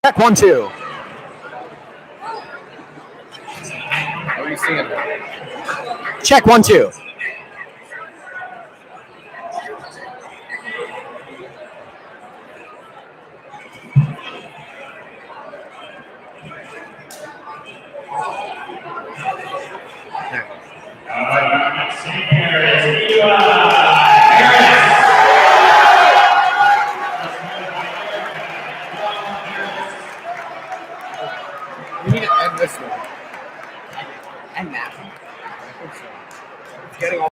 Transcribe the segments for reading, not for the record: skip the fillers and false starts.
Check 1 2. What are you singing? Check 1 2. We need to end this one. End that one. I think so. It's getting all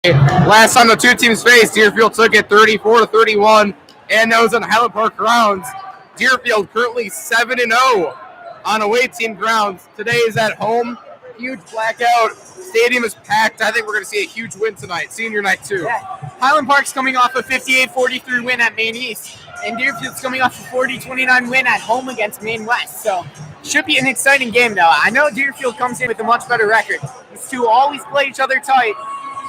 Last time the two teams faced, Deerfield took it 34-31, and that was on Highland Park grounds. Deerfield currently 7-0 on away team grounds. Today is at home. Huge blackout. Stadium is packed. I think we're going to see a huge win tonight. Senior night, too. Yeah. Highland Park's coming off a 58-43 win at Maine East, and Deerfield's coming off a 40-29 win at home against Maine West. So, should be an exciting game, though. I know Deerfield comes in with a much better record. These two always play each other tight.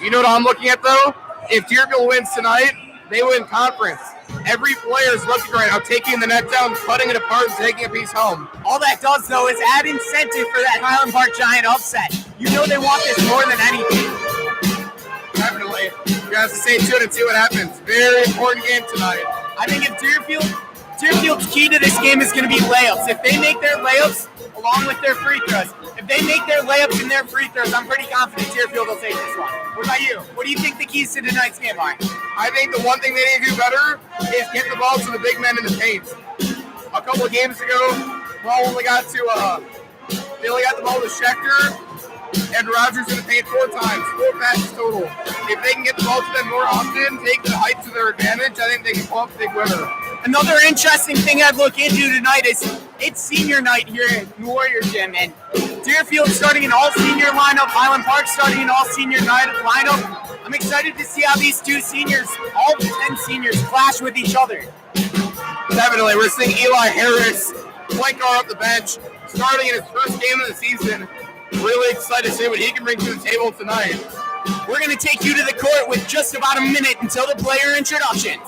You know what I'm looking at, though? If Deerfield wins tonight, they win conference. Every player is looking right now, taking the net down, cutting it apart, and taking a piece home. All that does, though, is add incentive for that Highland Park Giant upset. You know they want this more than anything. Definitely. You guys have to stay tuned and see what happens. Very important game tonight. I think if Deerfield's key to this game is going to be layups. If they make their layups along with their free throws, if they make their layups and their free throws, I'm pretty confident Deerfield will take this one. What about you? What do you think the keys to tonight's game are? I think the one thing they need to do better is get the ball to the big men in the paint. A couple of games ago, they only got the ball to Schechter and Rogers in the paint 4 times, 4 passes total. If they can get the ball to them more often, take the height to their advantage, I think they can pull up a big winner. Another interesting thing I'd look into tonight is it's senior night here at Warrior Gym, and Deerfield starting an all-senior lineup, Highland Park starting an all-senior lineup. I'm excited to see how these two seniors, all 10 seniors, clash with each other. Definitely. We're seeing Eli Harris, point guard off the bench, starting in his first game of the season. Really excited to see what he can bring to the table tonight. We're going to take you to the court with just about a minute until the player introductions.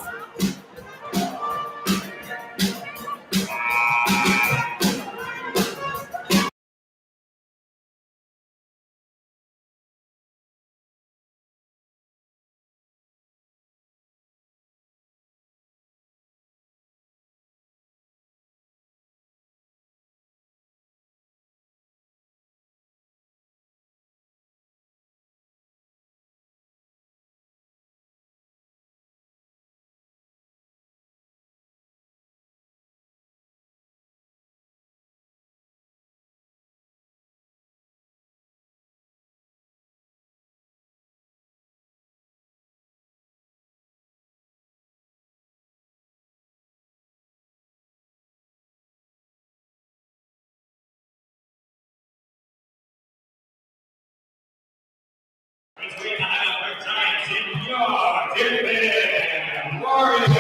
Between the Highland Park Giants and your Deerfield Warriors.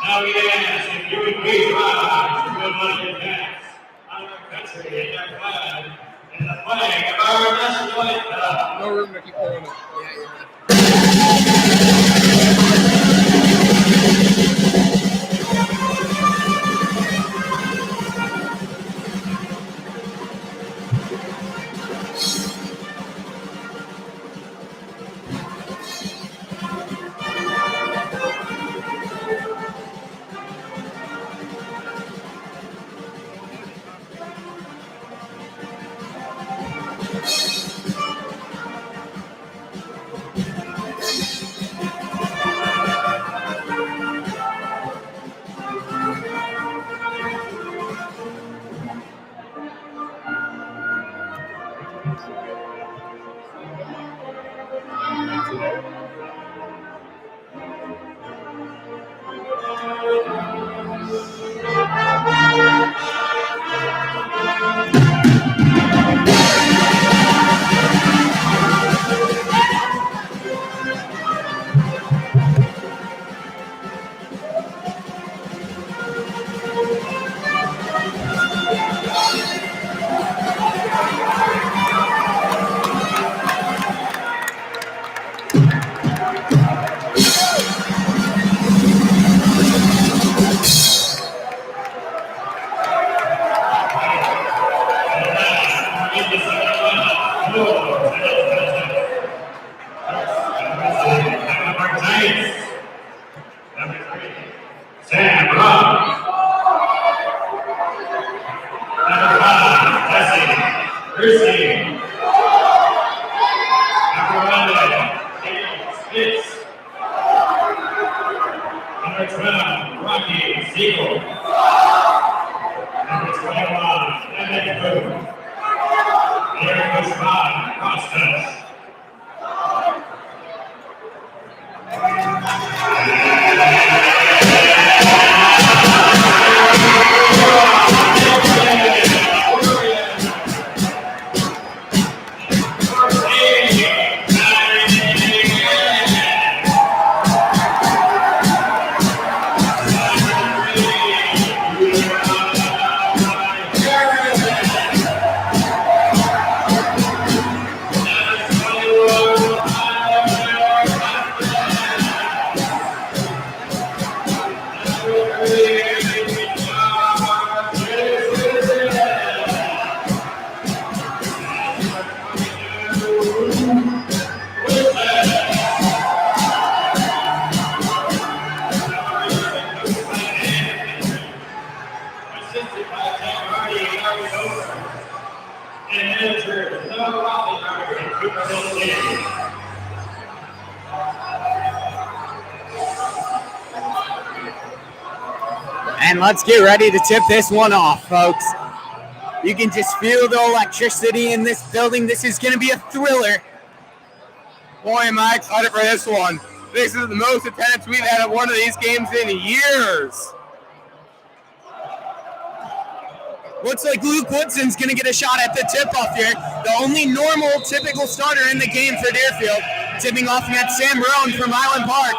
Now we ask if you would please rise to build on your backs, on our country and our flag, and the flag of our national anthem. No room to keep pulling it. Number 21, Evan Booth. There goes 5. And let's get ready to tip this one off, folks. You can just feel the electricity in this building. This is going to be a thriller. Boy, am I excited for this one. This is the most attendance we've had at one of these games in years. Looks like Luke Woodson's going to get a shot at the tip-off here. The only normal, typical starter in the game for Deerfield. Tipping off at Sam Roan from Highland Park.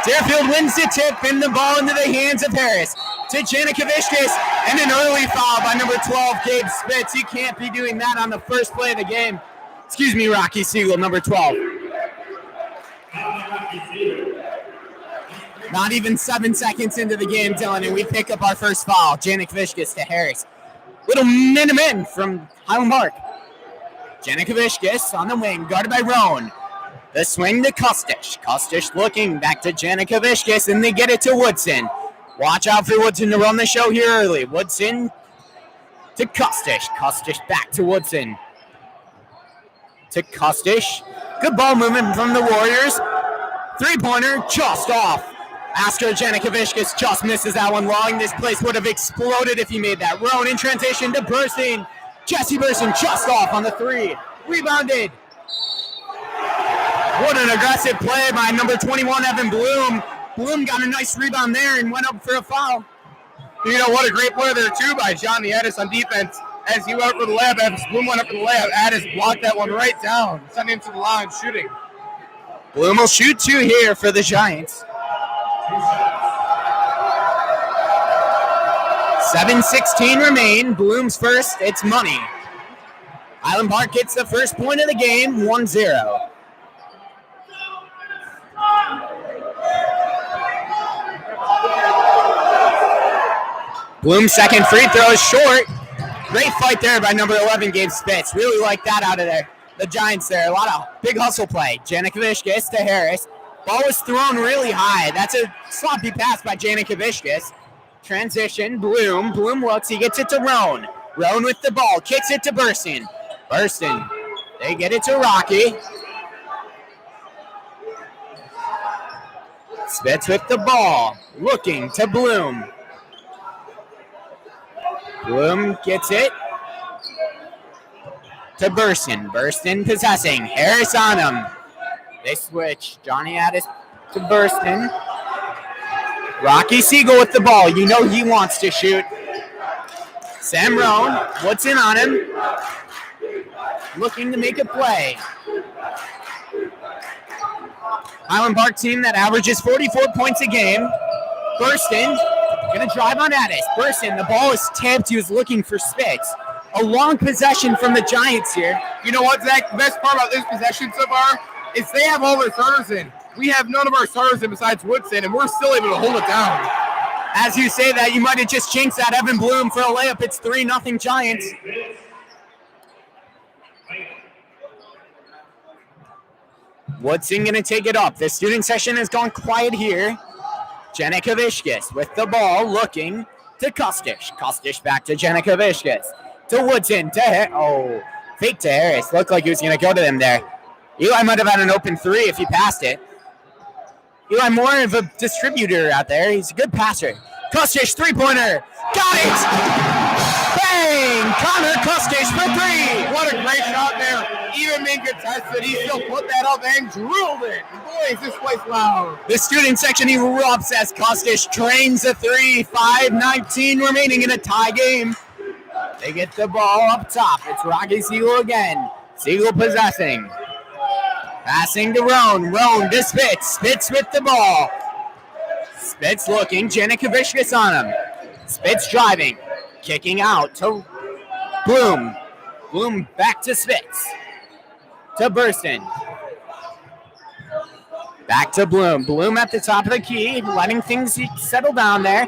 Deerfield wins the tip and the ball into the hands of Harris. To Janica Vishkis, and an early foul by number 12, Gabe Spitz. You can't be doing that on the first play of the game. Excuse me, Rocky Siegel, number 12. Not even 7 seconds into the game, Dylan, and we pick up our first foul. Janica Vishkis to Harris. Little min from Highland Park. Janica Vishkis on the wing, guarded by Roan. The swing to Kostish. Kostish looking back to Janica Vishkis, and they get it to Woodson. Watch out for Woodson to run the show here early. Woodson to Kostish. Kostish back to Woodson. To Kostish. Good ball movement from the Warriors. Three-pointer just off. Asker Janica Vishkis just misses that one long. This place would have exploded if he made that. Roan in transition to Bursting. Jesse Bursting just off on the three. Rebounded. What an aggressive play by number 21, Evan Bloom. Bloom got a nice rebound there and went up for a foul. You know, what a great play there, too, by Johnny Addis on defense. As he went up for the layup, as Bloom went up for the layup, Addis blocked that one right down, sending him to the line shooting. Bloom will shoot two here for the Giants. 7:16 remain. Bloom's first. It's money. Highland Park gets the first point of the game, 1-0. Bloom's second free throw is short. Great fight there by number 11, Gabe Spitz. Really like that out of there. The Giants there. A lot of big hustle play. Janica Vishkis to Harris. Ball was thrown really high. That's a sloppy pass by Janica Vishkis. Transition. Bloom. Bloom looks. He gets it to Roan. Roan with the ball. Kicks it to Burston. Burston. They get it to Rocky. Spitz with the ball. Looking to Bloom. Bloom gets it to Burston. Burston possessing. Harris on him. They switch. Johnny Addis to Burston. Rocky Siegel with the ball. You know he wants to shoot. Sam Roan. Woodson on him. Looking to make a play. Highland Park team that averages 44 points a game. Burston. Going to drive on Addis. Burston, the ball is tapped. He was looking for Spitz. A long possession from the Giants here. You know what, Zach? The best part about this possession so far is they have all their starters in. We have none of our starters in besides Woodson, and we're still able to hold it down. As you say that, you might have just jinxed that. Evan Bloom for a layup. It's 3-0 Giants. Woodson going to take it up. The student section has gone quiet here. Janica Vishkis with the ball, looking to Kostish. Kostish back to Janica Vishkis. To Woodson. Fake to Harris. Looked like he was going to go to them there. Eli might have had an open three if he passed it. Eli more of a distributor out there. He's a good passer. Kostish, three-pointer. Got it! Bang! Connor Kostish for three. What a great shot there. Even being contested, he still put that up and drilled it. Boy, is this place loud. The student section erupts as Kostish trains the three. 5:19 remaining in a tie game. They get the ball up top. It's Rocky Siegel again. Siegel possessing. Passing to Roan. Roan to Spitz. Spitz with the ball. Spitz looking. Janica Vishkis on him. Spitz driving. Kicking out to Bloom. Bloom back to Spitz. To Burston. Back to Bloom. Bloom at the top of the key, letting things settle down there.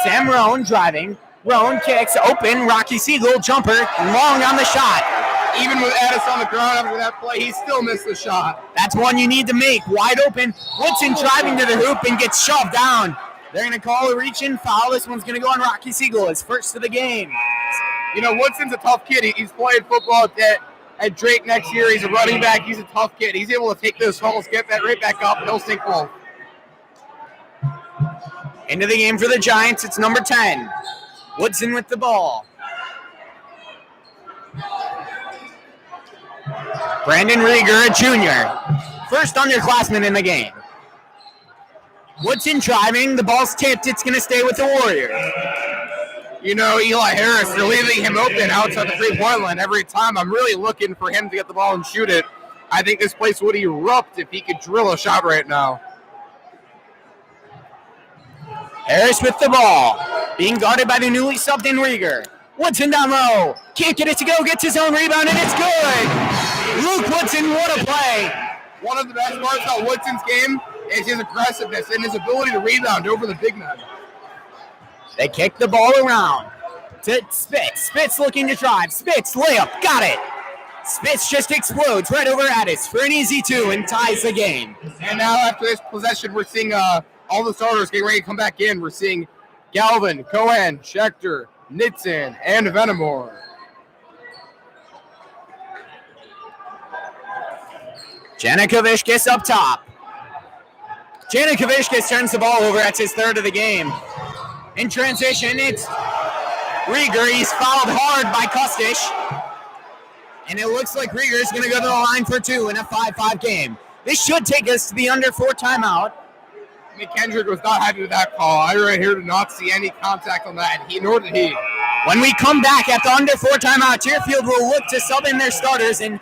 Sam Roan driving. Roan kicks open. Rocky Siegel jumper. Long on the shot. Even with Addis on the ground after that play, he still missed the shot. That's one you need to make. Wide open. Woodson driving to the hoop and gets shoved down. They're going to call a reach-in foul. This one's going to go on Rocky Siegel. His first of the game. You know, Woodson's a tough kid. He's played football at at Drake next year. He's a running back. He's a tough kid. He's able to take those falls, get that right back up, and he'll sink both. Into the game for the Giants, it's number 10. Woodson with the ball. Brandon Rieger, a junior. First underclassman in the game. Woodson driving, the ball's tipped, it's going to stay with the Warriors. You know, Eli Harris, they're leaving him open outside the three-point line every time. I'm really looking for him to get the ball and shoot it. I think this place would erupt if he could drill a shot right now. Harris with the ball, being guarded by the newly subbed in Rieger. Woodson down low, can't get it to go, gets his own rebound, and it's good. Luke Woodson, what a play. One of the best parts about Woodson's game is his aggressiveness and his ability to rebound over the big man. They kick the ball around to Spitz. Spitz looking to drive. Spitz, layup, got it. Spitz just explodes right over Addis for an easy 2 and ties the game. And now after this possession, we're seeing all the starters getting ready to come back in. We're seeing Galvin, Cohen, Schechter, Nitzen, and Venamore. Janikavicius up top. Janikavicius turns the ball over. That's his third of the game. In transition, it's Rieger. He's fouled hard by Kustish. And it looks like Rieger is going to go to the line for 2 in a 5-5 game. This should take us to the under 4 timeout. McKendrick was not happy with that call. I right here did not see any contact on that, nor did he. When we come back at the under 4 timeout, Deerfield will look to sub in their starters and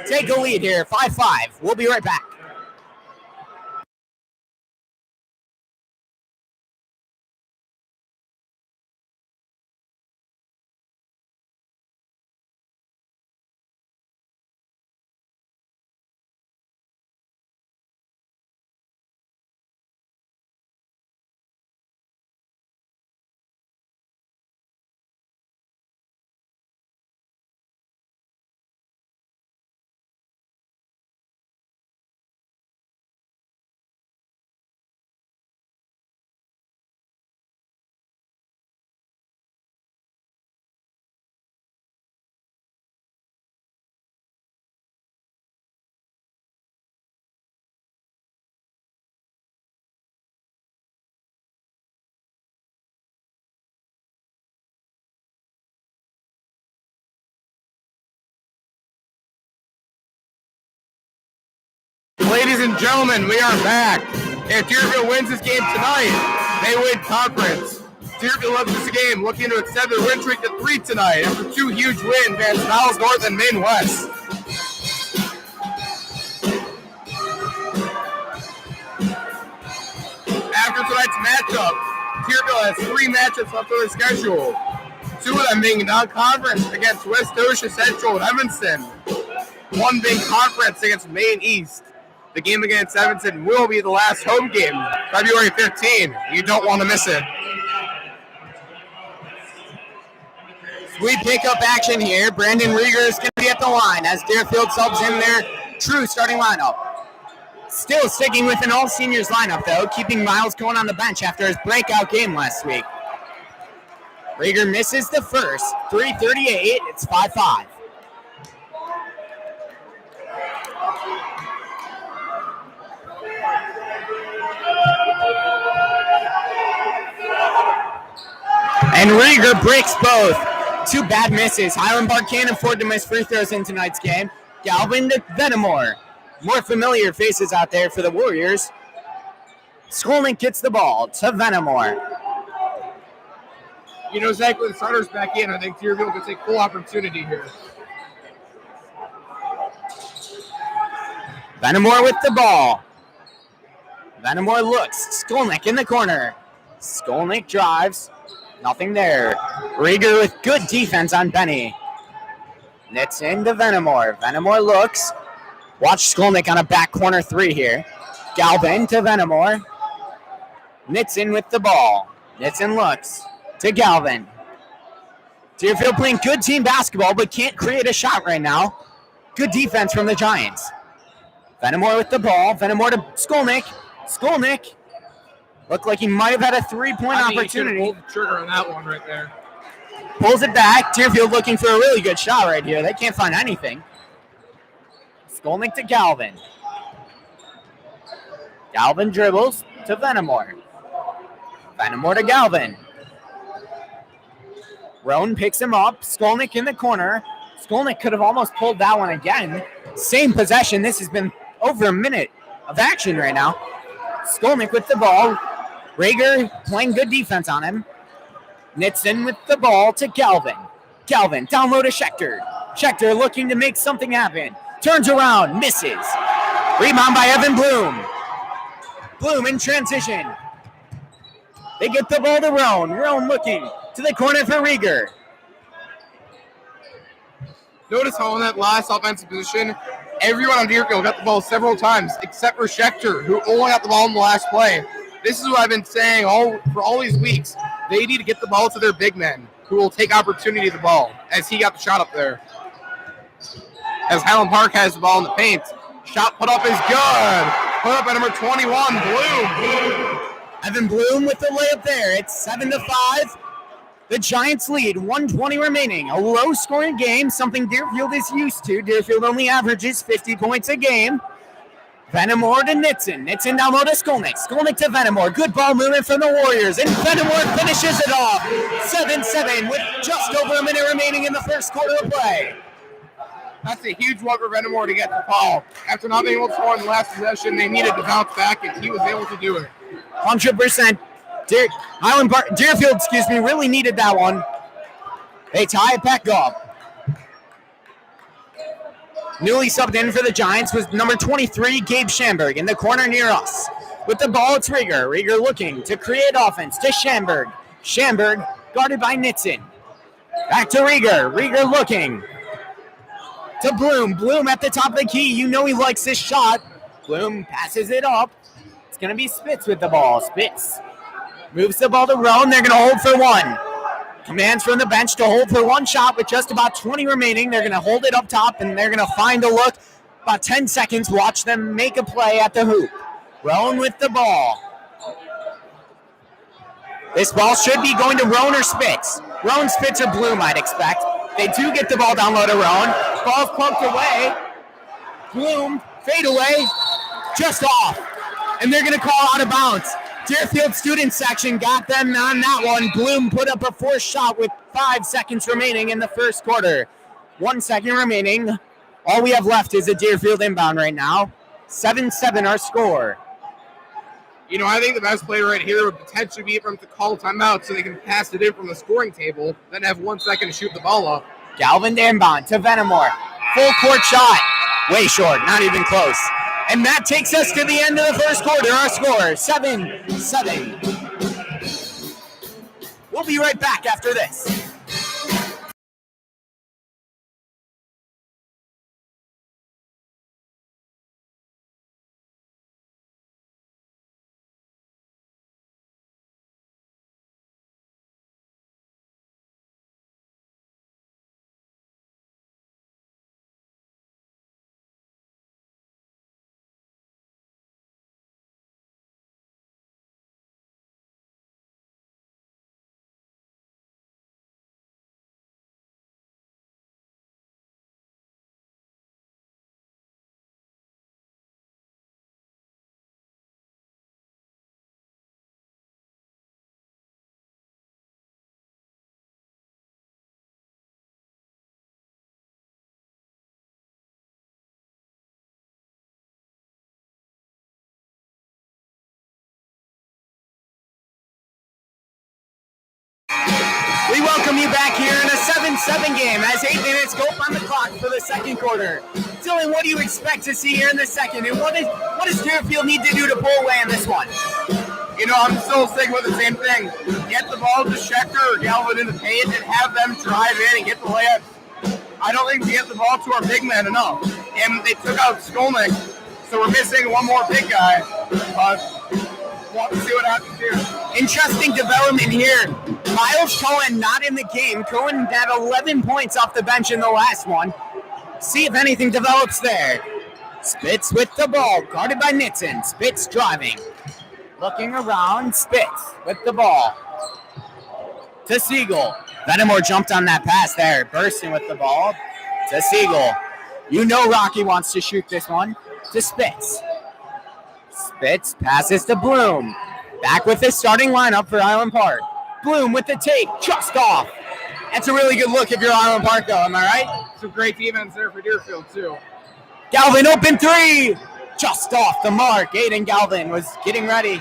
take a lead here, 5-5. We'll be right back. Ladies and gentlemen, we are back. If Deerfield wins this game tonight, they win conference. Deerfield loves this game, looking to extend their win streak to 3 tonight after 2 huge wins against Niles North and Maine West. After tonight's matchup, Deerfield has 3 matchups left on their schedule. 2 of them being non-conference against West Osha Central and Evanston. 1 being conference against Maine East. The game against Evanston will be the last home game, February 15. You don't want to miss it. We pick up action here. Brandon Rieger is going to be at the line as Deerfield subs in their true starting lineup. Still sticking with an all-seniors lineup, though, keeping Miles Cohen on the bench after his breakout game last week. Rieger misses the first. 3:38. It's 5-5. And Rieger breaks both. 2 bad misses. Highland Park can't afford to miss free throws in tonight's game. Galvin to Venamore. More familiar faces out there for the Warriors. Skolnick gets the ball to Venamore. You know, Zach, with the starters back in, I think Deerfield can take full opportunity here. Venamore with the ball. Venamore looks. Skolnick in the corner. Skolnick drives. Nothing there. Rieger with good defense on Benny. Nits into Venamore. Venamore looks. Watch Skolnick on a back corner 3 here. Galvin to Venamore. Nitson with the ball. Nitson looks to Galvin. Deerfield playing good team basketball, but can't create a shot right now. Good defense from the Giants. Venamore with the ball. Venamore to Skolnick. Skolnick looked like he might have had a 3-point opportunity. He pulled the trigger on that one right there. Pulls it back. Deerfield looking for a really good shot right here. They can't find anything. Skolnick to Galvin. Galvin dribbles to Venamore. Venamore to Galvin. Roan picks him up. Skolnick in the corner. Skolnick could have almost pulled that one again. Same possession. This has been over a minute of action right now. Skolnick with the ball. Rager playing good defense on him. Nitson with the ball to Galvin. Galvin down low to Schechter. Schechter looking to make something happen. Turns around, misses. Rebound by Evan Bloom. Bloom in transition. They get the ball to Roan. Roan looking to the corner for Rieger. Notice how in that last offensive position, everyone on Deerfield got the ball several times, except for Schechter, who only got the ball in the last play. This is what I've been saying for all these weeks. They need to get the ball to their big men, who will take opportunity of the ball, as he got the shot up there. As Highland Park has the ball in the paint. Shot put up is good. Put up at number 21, Bloom. Evan Bloom with the layup there. It's 7-5. The Giants lead, 1:20 remaining. A low-scoring game, something Deerfield is used to. Deerfield only averages 50 points a game. Venamore to Nitson. Nitson down low to Skolnick. Skolnick to Venamore. Good ball movement from the Warriors. And Venamore finishes it off. 7-7 with just over a minute remaining in the first quarter of play. That's a huge one for Venamore to get the ball. After not being able to score in the last possession, they needed to bounce back, and he was able to do it. 100%. Deerfield, really needed that one. They tie it back up. Newly subbed in for the Giants was number 23, Gabe Schamberg, in the corner near us. With the ball, it's Rieger. Rieger looking to create offense to Schamberg. Schamberg guarded by Nitson. Back to Rieger. Rieger looking to Bloom. Bloom at the top of the key. You know he likes this shot. Bloom passes it up. It's going to be Spitz with the ball. Spitz moves the ball to Roan. They're going to hold for one. Commands from the bench to hold for one shot with just about 20 remaining. They're going to hold it up top, and they're going to find a look. About 10 seconds. Watch them make a play at the hoop. Roan with the ball. This ball should be going to Roan or Spitz. Roan, Spitz, or Bloom, I'd expect. They do get the ball down low to Roan. Ball's poked away. Bloom, fade away, just off. And they're going to call out of bounds. Deerfield student section got them on that one. Bloom put up a fourth shot with 5 seconds remaining in the first quarter. 1 second remaining. All we have left is a Deerfield inbound right now. 7-7 our score. You know, I think the best play right here would potentially be for them to call timeout so they can pass it in from the scoring table, then have 1 second to shoot the ball up. Galvin to inbound to Venamore. Full court shot. Way short, not even close. And that takes us to the end of the first quarter. Our score, 7-7. We'll be right back after this. We welcome you back here in a 7-7 game as 8 minutes go up on the clock for the second quarter. Dylan, what do you expect to see here in the second? And what does Deerfield need to do to pull away in this one? You know, I'm still sticking with the same thing. Get the ball to Schechter or Galvin in the paint and have them drive in and get the layup. I don't think we get the ball to our big man enough. And they took out Skolnick, so we're missing one more big guy. But we'll have to see what happens here. Interesting development here. Miles Cohen not in the game. Cohen had 11 points off the bench in the last one. See if anything develops there. Spitz with the ball, guarded by Nitson. Spitz driving. Looking around, Spitz with the ball. To Siegel. Venamore jumped on that pass there, bursting with the ball. To Siegel. You know Rocky wants to shoot this one to Spitz. Spitz passes to Bloom. Back with his starting lineup for Highland Park. Bloom with the take, just off. That's a really good look if you're Highland Park, though. Am I right? Some great defense there for Deerfield, too. Galvin, open three. Just off the mark. Aiden Galvin was getting ready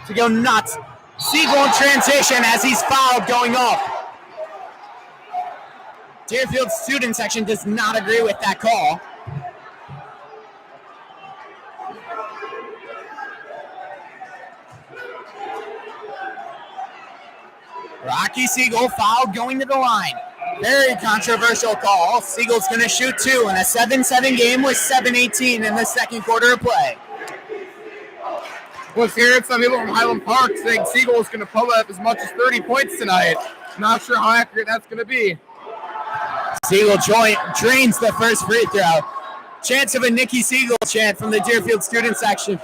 to go nuts. Siegel in transition as he's fouled going up. Deerfield student section does not agree with that call. Rocky Siegel fouled going to the line. Very controversial call. Siegel's going to shoot two in a 7-7 game with 7:18 in the second quarter of play. Was hearing some people from Highland Park saying Siegel is going to pull up as much as 30 points tonight. Not sure how accurate that's going to be. Siegel drains the first free throw. Chance of a Nikki Siegel chant from the Deerfield student section.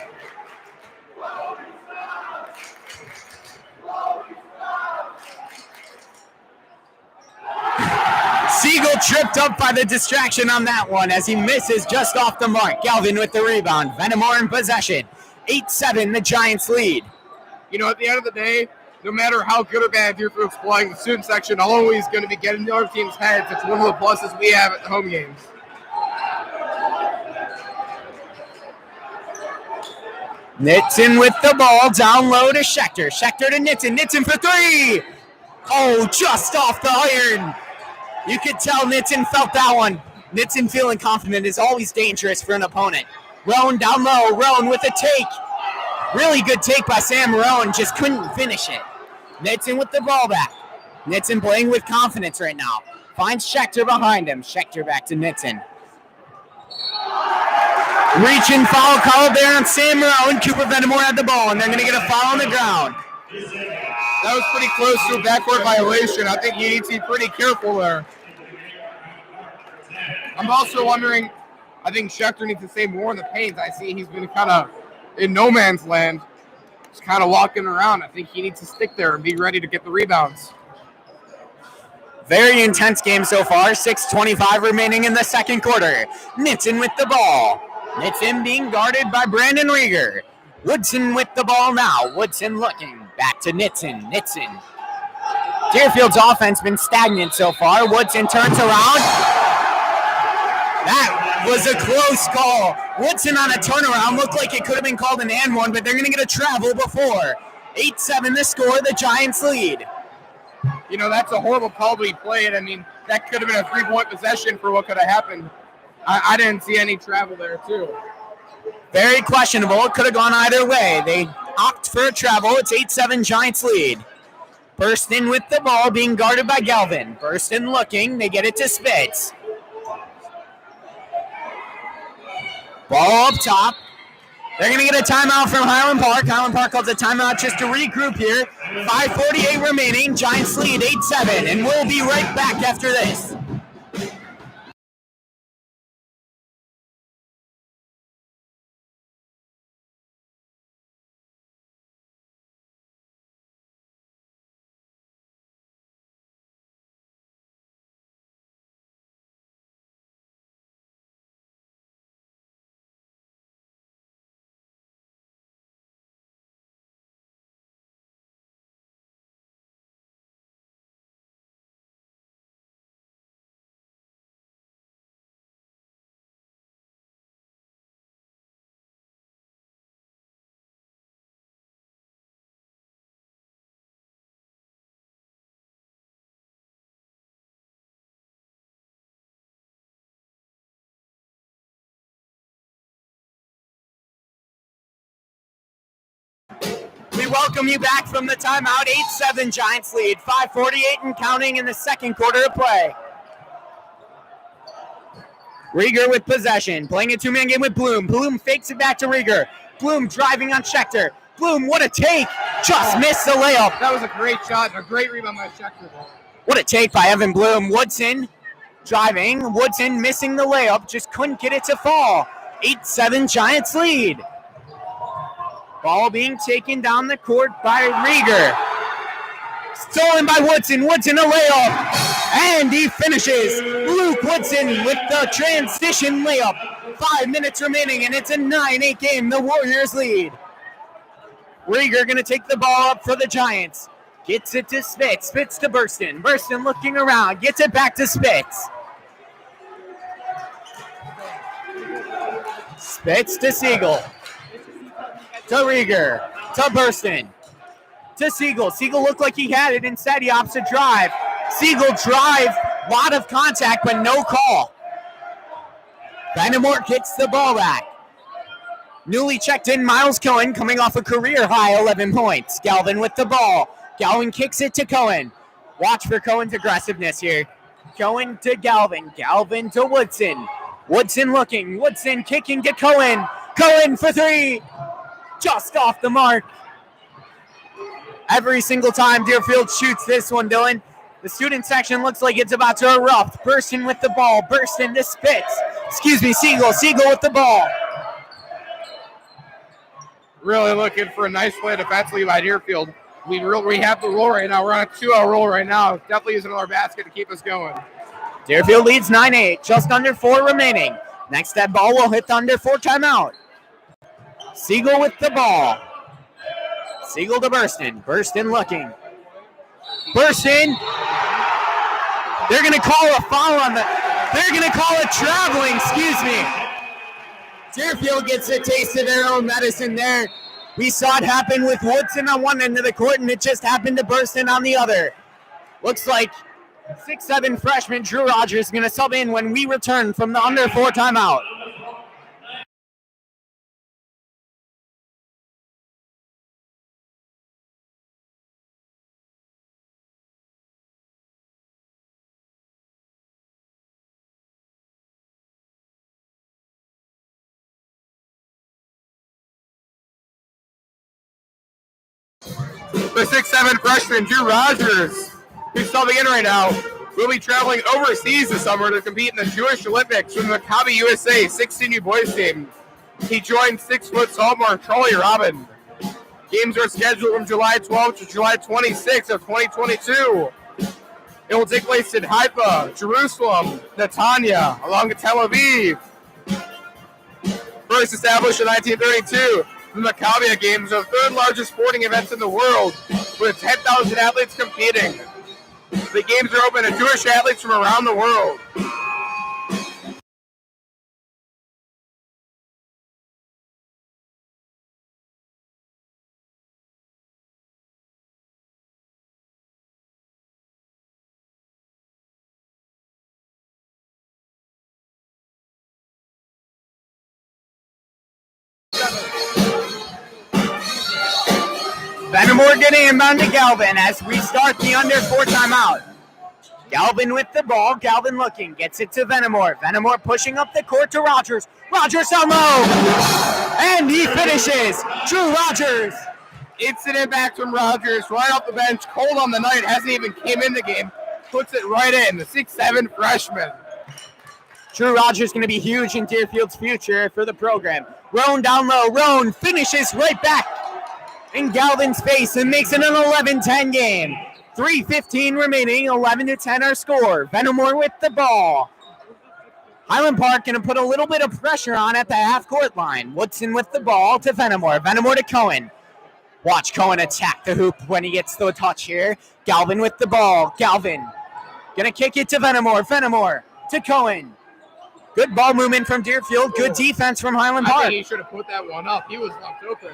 Siegel tripped up by the distraction on that one as he misses just off the mark. Galvin with the rebound. Venamore in possession. 8-7, the Giants lead. You know, at the end of the day, no matter how good or bad Deerfield's playing, the student section always going to be getting the other team's heads. It's one of the pluses we have at the home games. Nitzen with the ball, down low to Schechter. Schechter to Nitzen. Nitzen for three. Oh, just off the iron. You could tell Nitzen felt that one. Nitzen feeling confident is always dangerous for an opponent. Roan down low. Roan with a take. Really good take by Sam Roan. Just couldn't finish it. Nitzen with the ball back. Nitzen playing with confidence right now. Finds Schechter behind him. Schechter back to Nitzen. Reach and foul call there on Sam Roan. Cooper Venamore had the ball, and they're going to get a foul on the ground. That was pretty close to a backcourt violation. I think you need to be pretty careful there. I'm also wondering, I think Schechter needs to stay more in the paint. I see he's been kind of in no man's land, just kind of walking around. I think he needs to stick there and be ready to get the rebounds. Very intense game so far. 6:25 remaining in the second quarter. Nitzen with the ball. Nitzen being guarded by Brandon Rieger. Woodson with the ball now. Woodson looking. Back to Nitzen. Nitzen. Deerfield's offense been stagnant so far. Woodson turns around. That was a close call. Woodson on a turnaround. Looked like it could have been called an and one, but they're going to get a travel before. 8-7 the score. The Giants lead. You know, that's a horrible call to be played. I mean, that could have been a 3-point possession for what could have happened. I didn't see any travel there, too. Very questionable. It could have gone either way. They opt for a travel. It's 8-7 Giants lead. Burston with the ball being guarded by Galvin. Burston looking. They get it to Spitz. Ball up top. They're going to get a timeout from Highland Park. Highland Park calls a timeout just to regroup here. 5:48 remaining. Giants lead 8-7. And we'll be right back after this. We welcome you back from the timeout. 8-7 Giants lead. 5:48 and counting in the second quarter of play. Rieger with possession. Playing a two-man game with Bloom. Bloom fakes it back to Rieger. Bloom driving on Schechter. Bloom, what a take. Just missed the layup. That was a great shot and a great rebound by Schechter. What a take by Evan Bloom. Woodson driving. Woodson missing the layup. Just couldn't get it to fall. 8-7 Giants lead. Ball being taken down the court by Rieger. Stolen by Woodson. Woodson a layup. And he finishes. Luke Woodson with the transition layup. 5 minutes remaining, and it's a 9-8 game. The Warriors lead. Rieger going to take the ball up for the Giants. Gets it to Spitz. Spitz to Burston. Burston looking around. Gets it back to Spitz. Spitz to Siegel. To Rieger. To Burston. To Siegel. Siegel looked like he had it. Instead, he opts to drive. Siegel drive. Lot of contact, but no call. Vandermore gets the ball back. Newly checked in Miles Cohen coming off a career-high 11 points. Galvin with the ball. Galvin kicks it to Cohen. Watch for Cohen's aggressiveness here. Cohen to Galvin. Galvin to Woodson. Woodson looking. Woodson kicking to Cohen. Cohen for three. Just off the mark. Every single time Deerfield shoots this one, Dylan, the student section looks like it's about to erupt. Burston with the ball. Burston to Spitz. Siegel. Siegel with the ball. Really looking for a nice play defensively by Deerfield. We have the roll right now. We're on a 2-0 roll right now. Definitely using another basket to keep us going. Deerfield leads 9-8. Just under 4 remaining. Next that ball will hit the under 4 timeout. Siegel with the ball. Siegel to Burston. Burston looking. Burston. They're going to call a foul on the... They're going to call it traveling. Excuse me. Deerfield gets a taste of their own medicine there. We saw it happen with Woodson on one end of the court, and it just happened to Burston on the other. Looks like 6'7" freshman Drew Rogers is going to sub in when we return from the under 4 timeout. The 6'7" freshman Drew Rogers, who's subbing in right now, will be traveling overseas this summer to compete in the Jewish Olympics from the Maccabi USA 16U boys team. He joined 6-foot sophomore Charlie Robin. Games are scheduled from July 12th to July 26th of 2022. It will take place in Haifa, Jerusalem, Netanya, along with Tel Aviv. First established in 1932, the Maccabi Games are the third largest sporting events in the world, with 10,000 athletes competing. The games are open to Jewish athletes from around the world. Vandermore getting inbound to Galvin as we start the under 4 timeout. Galvin with the ball. Galvin looking. Gets it to Vandermore. Vandermore pushing up the court to Rogers. Rogers down low. And he finishes. Drew Rogers. Instant impact from Rogers right off the bench. Cold on the night. Hasn't even came in the game. Puts it right in. The 6'7" freshman. Drew Rogers going to be huge in Deerfield's future for the program. Roan down low. Roan finishes right back in Galvin's face and makes it an 11-10 game. 3:15 remaining, 11-10 our score. Vandermore with the ball. Highland Park going to put a little bit of pressure on at the half-court line. Woodson with the ball to Vandermore. Vandermore to Cohen. Watch Cohen attack the hoop when he gets the touch here. Galvin with the ball. Galvin going to kick it to Vandermore. Vandermore to Cohen. Good ball movement from Deerfield. Good defense from Highland Park. I think he should have put that one up. He was left open.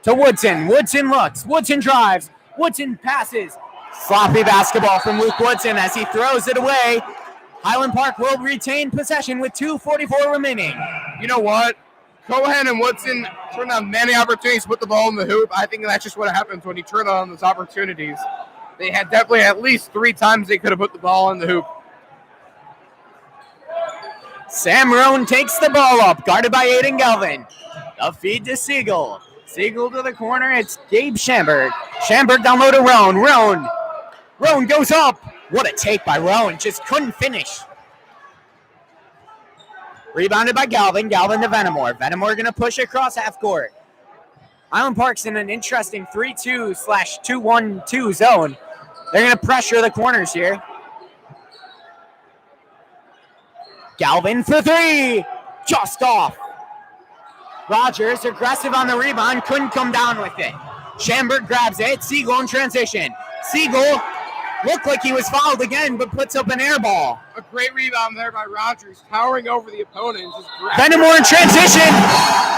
To Woodson. Woodson looks. Woodson drives. Woodson passes. Sloppy basketball from Luke Woodson as he throws it away. Highland Park will retain possession with 2:44 remaining. You know what? Cohen and Woodson turned on many opportunities to put the ball in the hoop. I think that's just what happens when you turn on those opportunities. They had definitely at least 3 times they could have put the ball in the hoop. Sam Roan takes the ball up, guarded by Aiden Galvin. The feed to Siegel. Siegel to the corner. It's Gabe Schamberg. Schamberg down low to Roan. Roan goes up. What a take by Roan. Just couldn't finish. Rebounded by Galvin. Galvin to Vandermore. Vandermore going to push across half court. Highland Park's in an interesting 3-2/2-1-2 zone. They're going to pressure the corners here. Galvin for three. Just off. Rogers aggressive on the rebound. Couldn't come down with it. Schamberg grabs it. Siegel in transition. Siegel looked like he was fouled again, but puts up an air ball. A great rebound there by Rogers, towering over the opponent. And just Venimore in transition,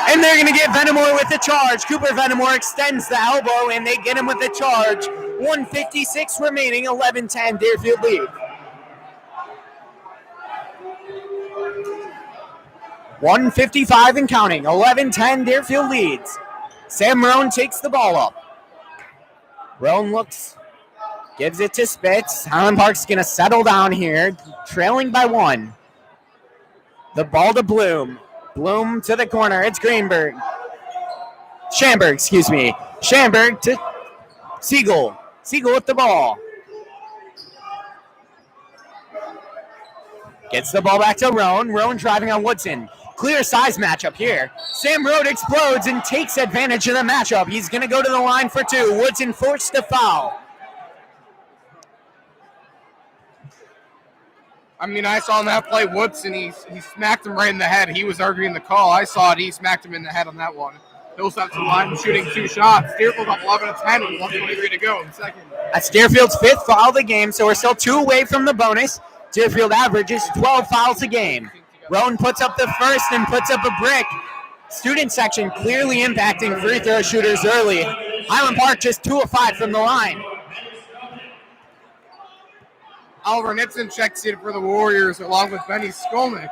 and they're going to get Venimore with the charge. Cooper Venimore extends the elbow, and they get him with the charge. 1:56 remaining, 11-10 Deerfield lead. 1:55 and counting, 11-10 Deerfield leads. Sam Roan takes the ball up. Roan looks, gives it to Spitz. Highland Park's going to settle down here, trailing by one. The ball to Bloom. Bloom to the corner. It's Greenberg. Schamberg to Siegel. Siegel with the ball. Gets the ball back to Roan. Roan driving on Woodson. Clear size matchup here. Sam Road explodes and takes advantage of the matchup. He's going to go to the line for two. Woodson forced to foul. I mean, I saw on that play, Woodson, he smacked him right in the head. He was arguing the call. I saw it. He smacked him in the head on that one. Bills up to the line, shooting two shots. Deerfield up 11-10 with 1:23 to go in second. That's Deerfield's fifth foul of the game, so we're still two away from the bonus. Deerfield averages 12 fouls a game. Roan puts up the first and puts up a brick. Student section clearly impacting free throw shooters early. Highland Park just 2 of 5 from the line. Oliver Nitson checks in for the Warriors along with Benny Skolnick.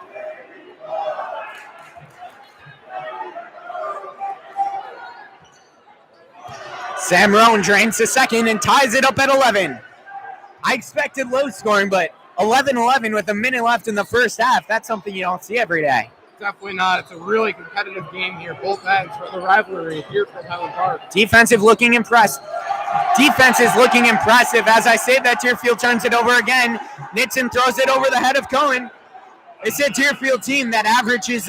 Sam Roan drains the second and ties it up at 11. I expected low scoring, but 11-11 with a minute left in the first half, that's something you don't see every day. Definitely not. It's a really competitive game here, both ends for the rivalry here from Highland Park. Defense is looking impressive. As I say that, Deerfield turns it over again. Nitson throws it over the head of Cohen. It's a Deerfield team that averages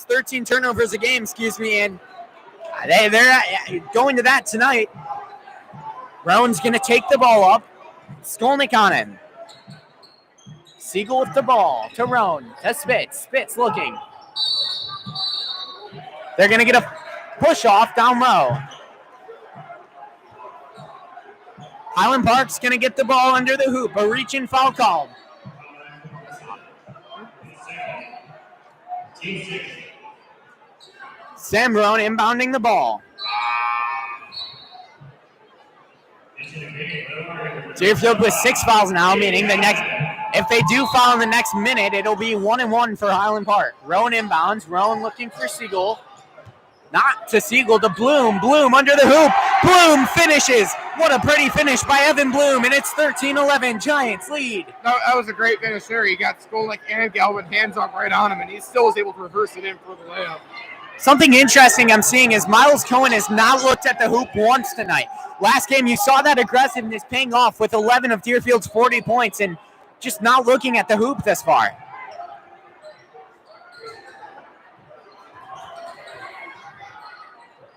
13 turnovers a game, and they're going to that tonight. Rowan's going to take the ball up. Skolnick on him. Siegel with the ball to Roan, to Spitz. Spitz looking. They're going to get a push off down low. Highland Park's going to get the ball under the hoop. A reach-in foul called. Sam Roan inbounding the ball. Deerfield with 6 fouls now, meaning if they do foul in the next minute, it'll be 1-1 for Highland Park. Roan inbounds. Roan looking for Siegel. Not to Siegel, to Bloom. Bloom under the hoop. Bloom finishes. What a pretty finish by Evan Bloom, and it's 13-11. Giants lead. That was a great finish there. He got Skolnick and Galvin hands up right on him, and he still was able to reverse it in for the layup. Something interesting I'm seeing is Miles Cohen has not looked at the hoop once tonight. Last game, you saw that aggressiveness paying off with 11 of Deerfield's 40 points and just not looking at the hoop this far.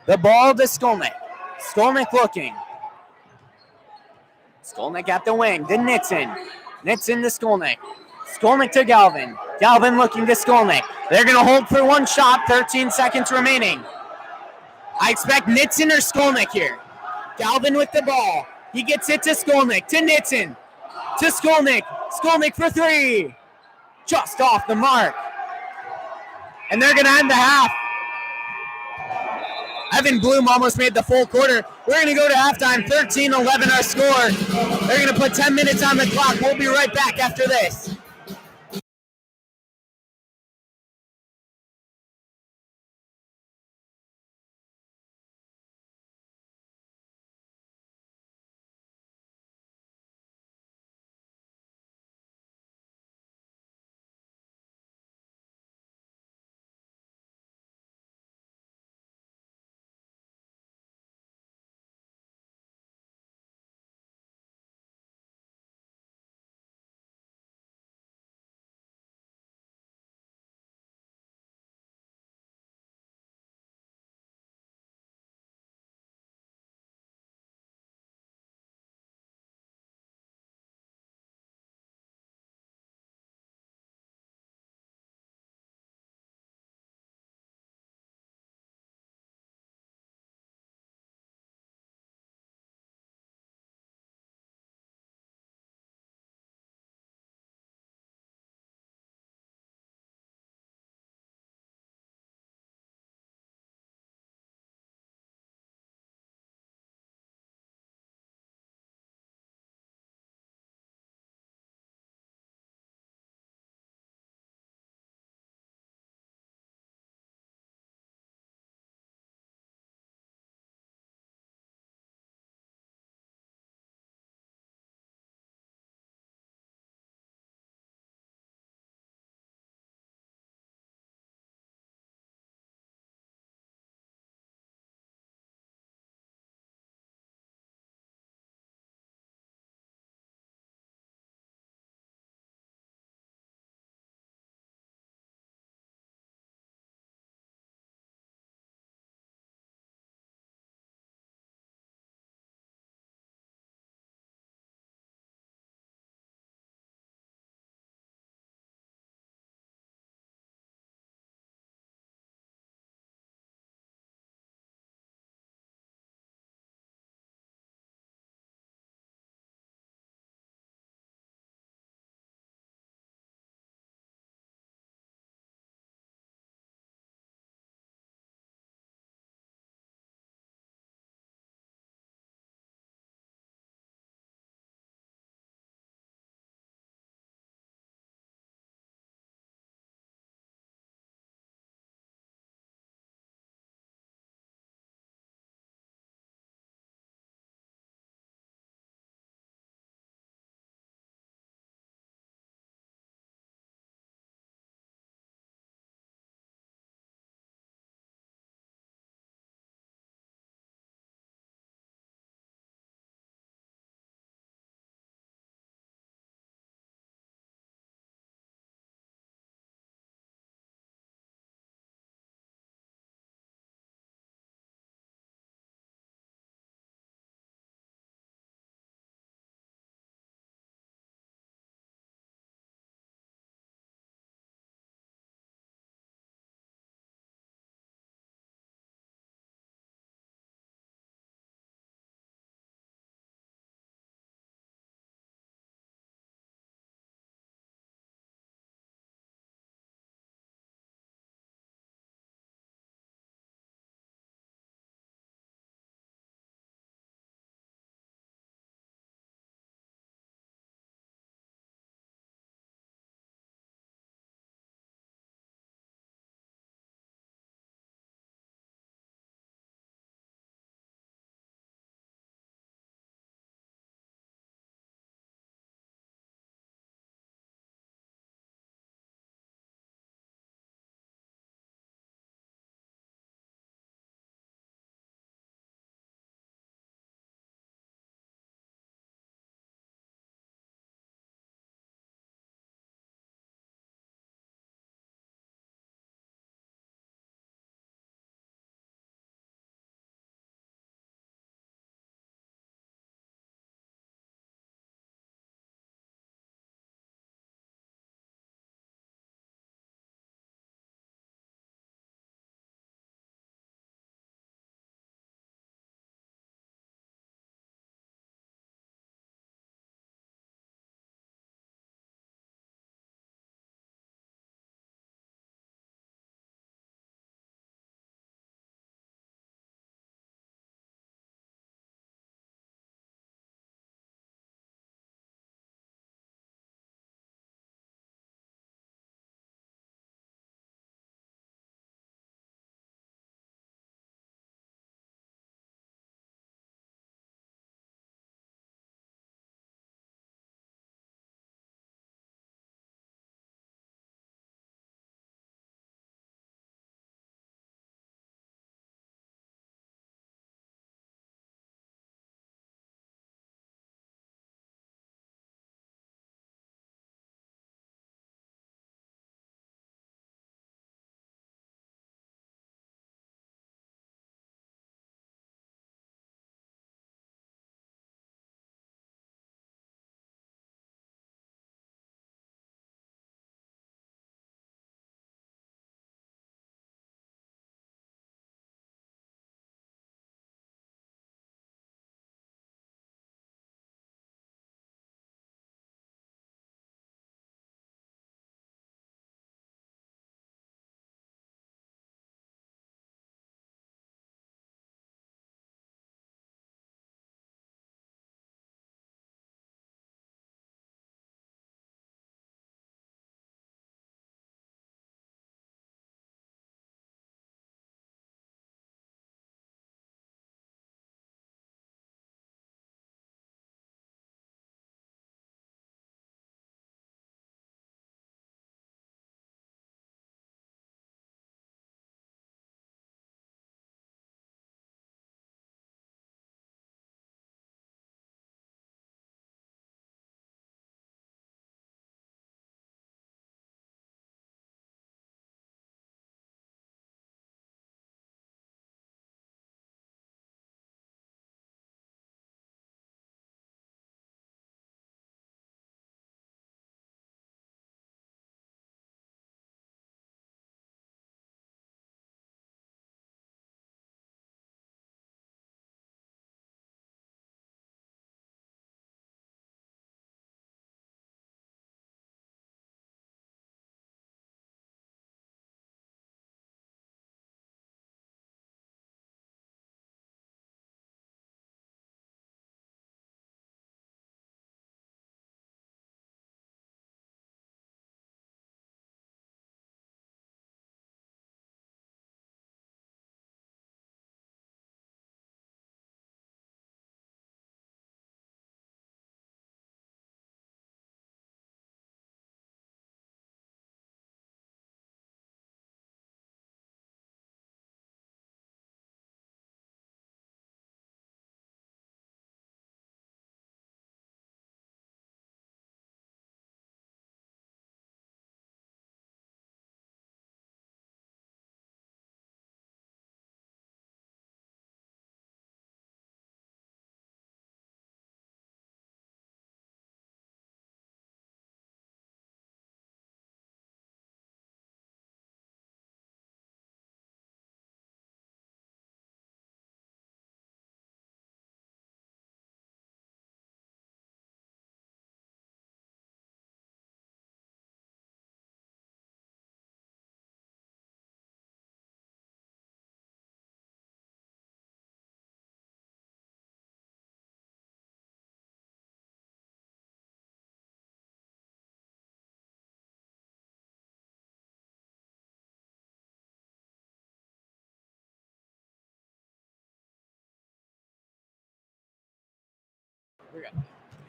The ball to Skolnick. Skolnick looking. Skolnick at the wing to Nitson. Nitson to Skolnick. Skolnick to Galvin. Galvin looking to Skolnick. They're going to hold for one shot. 13 seconds remaining. I expect Nitson or Skolnick here. Galvin with the ball. He gets it to Skolnick. To Nitson. To Skolnick. Skolnick for three. Just off the mark. And they're going to end the half. Evan Bloom almost made the full quarter. We're going to go to halftime. 13-11 our score. They're going to put 10 minutes on the clock. We'll be right back after this.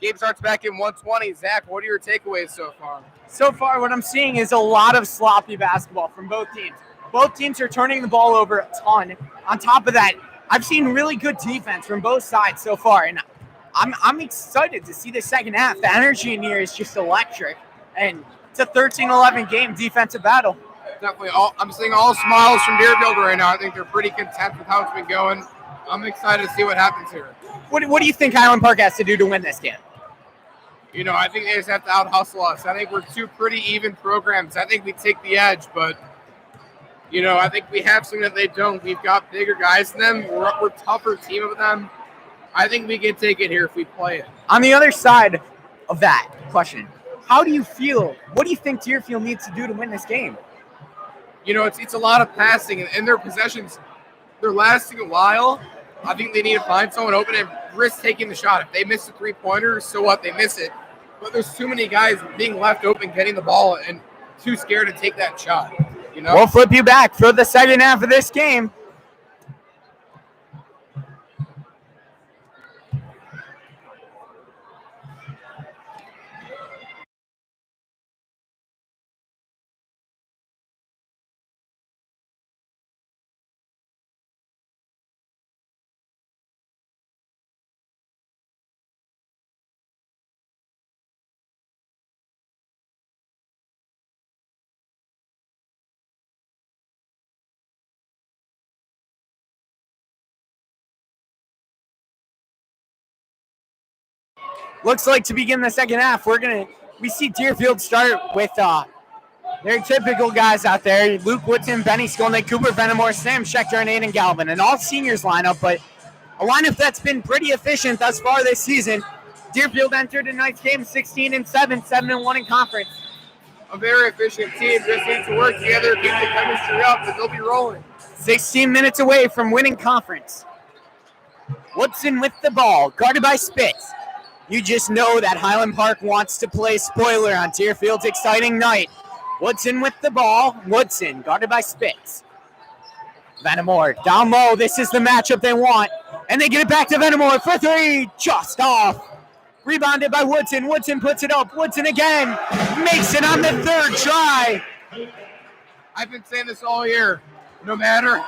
Game starts back in 120. Zach, what are your takeaways so far? So far, what I'm seeing is a lot of sloppy basketball from both teams. Both teams are turning the ball over a ton. On top of that, I've seen really good defense from both sides so far, and I'm excited to see the second half. The energy in here is just electric, and it's a 13-11 game defensive battle. Definitely. I'm seeing all smiles from Deerfield right now. I think they're pretty content with how it's been going. I'm excited to see what happens here. What do you think Highland Park has to do to win this game? You know, I think they just have to out-hustle us. I think we're two pretty even programs. I think we take the edge, but, you know, I think we have something that they don't. We've got bigger guys than them. We're a tougher team of them. I think we can take it here if we play it. On the other side of that question, how do you feel? What do you think Deerfield needs to do to win this game? You know, it's a lot of passing, and their possessions, they're lasting a while. I think they need to find someone open and risk taking the shot. If they miss a three-pointer, so what? They miss it. But there's too many guys being left open, getting the ball, and too scared to take that shot. You know? We'll flip you back for the second half of this game. Looks like to begin the second half, we see Deerfield start with their typical guys out there: Luke Woodson, Benny Skolnick, Cooper Venamore, Sam Schechter, and Aiden Galvin, an all seniors lineup, but a lineup that's been pretty efficient thus far this season. Deerfield entered tonight's game 16-7, 7-1 in conference. A very efficient team. Just needs to work together, keep the chemistry up, and they'll be rolling. 16 minutes away from winning conference. Woodson with the ball, guarded by Spitz. You just know that Highland Park wants to play spoiler on Deerfield's exciting night. Woodson with the ball. Woodson, guarded by Spitz. Venamore down low. This is the matchup they want. And they get it back to Venamore for three. Just off. Rebounded by Woodson. Woodson puts it up. Woodson again. Makes it on the third try. I've been saying this all year. No matter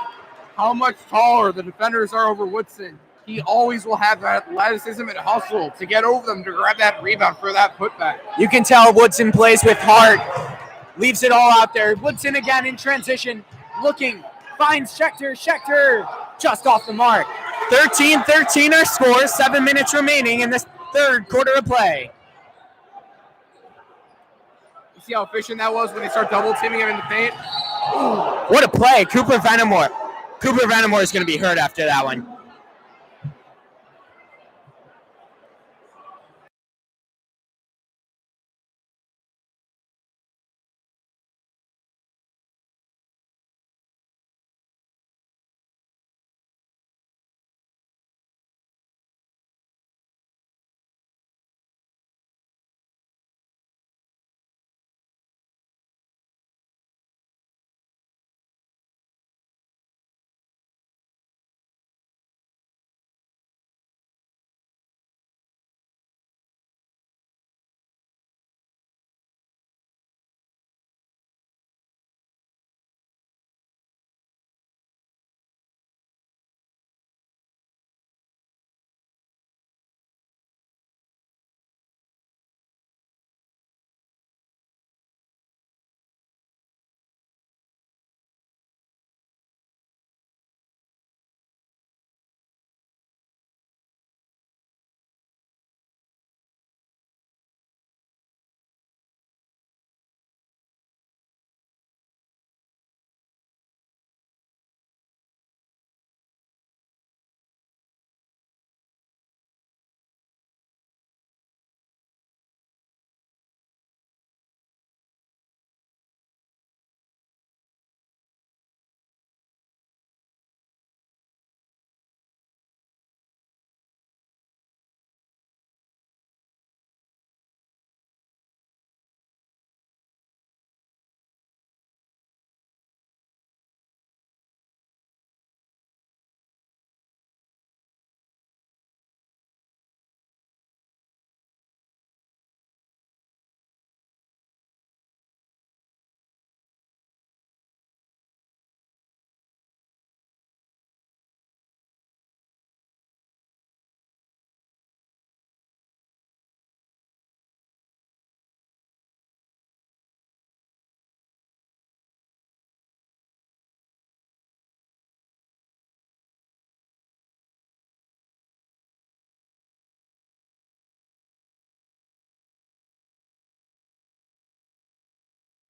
how much taller the defenders are over Woodson, he always will have that athleticism and hustle to get over them to grab that rebound for that putback. You can tell Woodson plays with heart. Leaves it all out there. Woodson again in transition. Looking. Finds Schechter. Schechter just off the mark. 13-13 our score. 7 minutes remaining in this third quarter of play. You see how efficient that was when they start double teaming him in the paint? Ooh, what a play. Cooper Venamore. Cooper Venamore is going to be hurt after that one.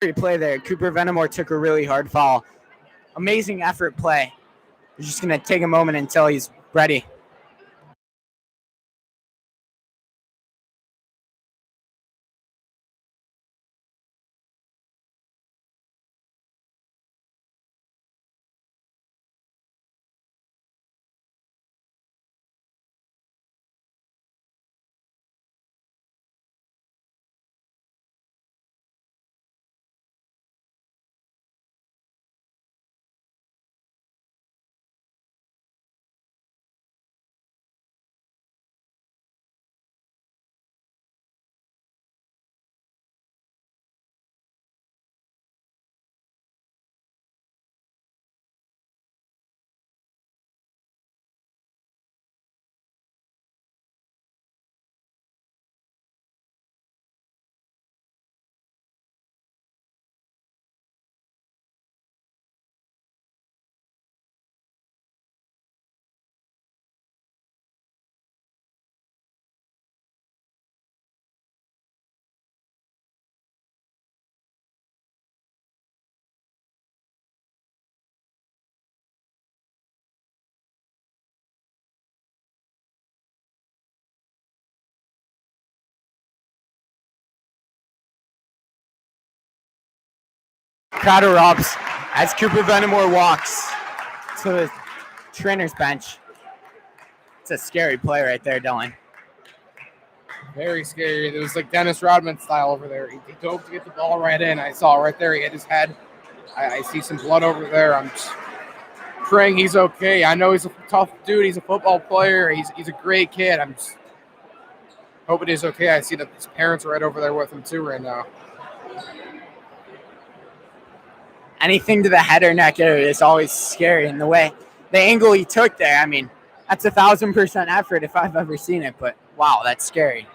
Great play there. Cooper Venamore took a really hard foul. Amazing effort play. We're just going to take a moment until he's ready. Crowd erupts as Cooper Venamore walks to the trainer's bench. It's a scary play right there, Dylan. Very scary. It was like Dennis Rodman style over there. He dove to get the ball right in. I saw right there he hit his head. I see some blood over there. I'm just praying he's okay. I know he's a tough dude. He's a football player. He's a great kid. I'm just hoping he's okay. I see that his parents are right over there with him too right now. Anything to the head or neck area is always scary. And the angle he took there, I mean, that's 1,000% effort if I've ever seen it. But wow, that's scary.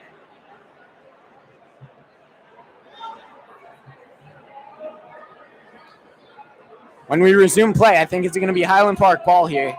When we resume play, I think it's going to be Highland Park ball here.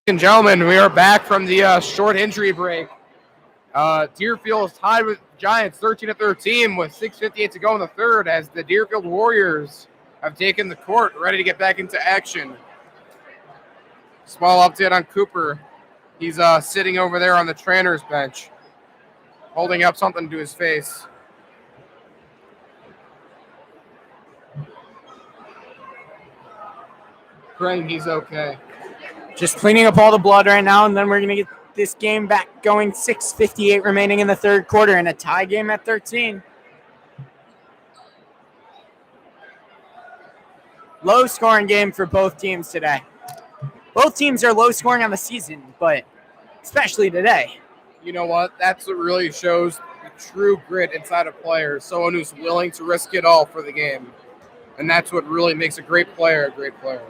And gentlemen, we are back from the short injury break. Deerfield is tied with Giants 13-13 with 6:58 to go in the third as the Deerfield Warriors have taken the court, ready to get back into action. Small update on Cooper. He's sitting over there on the trainer's bench, holding up something to his face. Praying he's okay. Just cleaning up all the blood right now, and then we're going to get this game back going. 6:58 remaining in the third quarter and a tie game at 13. Low scoring game for both teams today. Both teams are low scoring on the season, but especially today. You know what? That's what really shows the true grit inside a player, someone who's willing to risk it all for the game. And that's what really makes a great player a great player.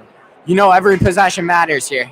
You know, every possession matters here.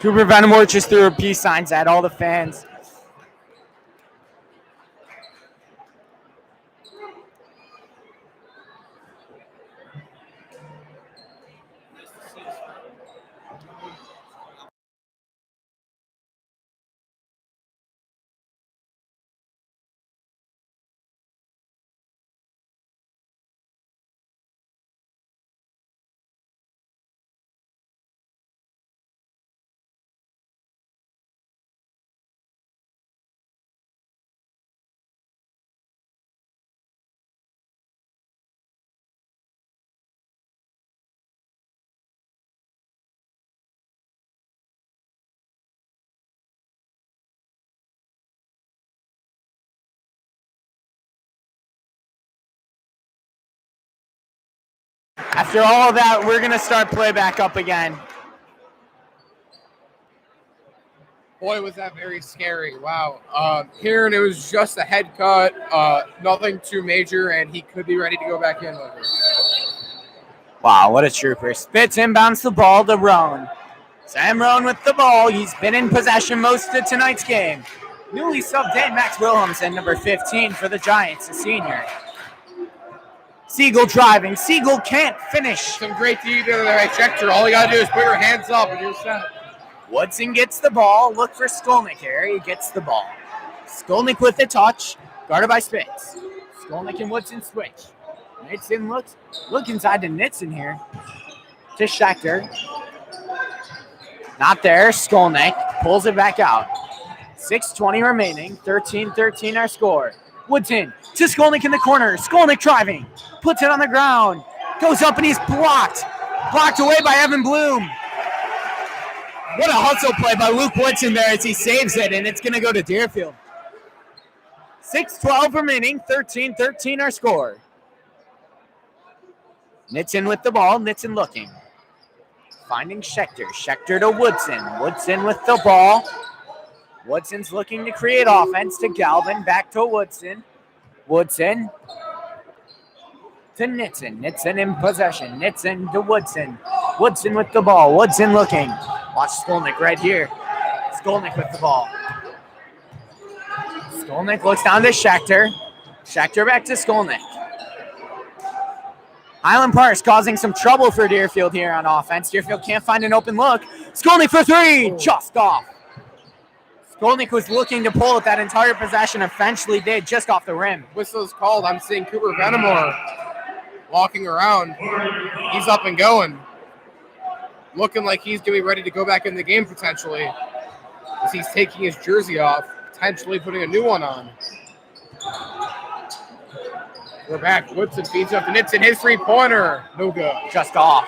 Cooper Venimore just threw peace signs at all the fans. After all of that, we're going to start play back up again. Boy, was that very scary. Wow. Kieran, it was just a head cut, nothing too major, and he could be ready to go back in with it. Wow, what a trooper. Spitz inbounds the ball to Roan. Sam Roan with the ball. He's been in possession most of tonight's game. Newly subbed in Max Wilhelmsen, number 15 for the Giants, a senior. Siegel driving. Siegel can't finish. Some great D there by Schechter. All you got to do is put your hands up and you're set. Woodson gets the ball. Look for Skolnick here. He gets the ball. Skolnick with the touch. Guarded by Spitz. Skolnick and Woodson switch. Nitzen look inside to Nitzen here. To Schechter. Not there. Skolnick pulls it back out. 6:20 remaining. 13-13 our score. Woodson to Skolnick in the corner. Skolnick driving. Puts it on the ground. Goes up and he's blocked. Blocked away by Evan Bloom. What a hustle play by Luke Woodson there as he saves it, and it's going to go to Deerfield. 6:12 remaining. 13-13 our score. Nitzen with the ball. Nitzen looking. Finding Schechter. Schechter to Woodson. Woodson with the ball. Woodson's looking to create offense to Galvin. Back to Woodson. Woodson to Nitzen. Nitzen in possession. Nitzen to Woodson. Woodson with the ball. Woodson looking. Watch Skolnick right here. Skolnick with the ball. Skolnick looks down to Schechter. Schechter back to Skolnick. Highland Park's causing some trouble for Deerfield here on offense. Deerfield can't find an open look. Skolnick for three. Just off. Skolnick was looking to pull it that entire possession, eventually did, just off the rim. Whistle's called. I'm seeing Cooper Venimore walking around. He's up and going. Looking like he's going to be ready to go back in the game potentially. As he's taking his jersey off, potentially putting a new one on. We're back. Woodson feeds up to Nitzen. His three-pointer. No good. Just off.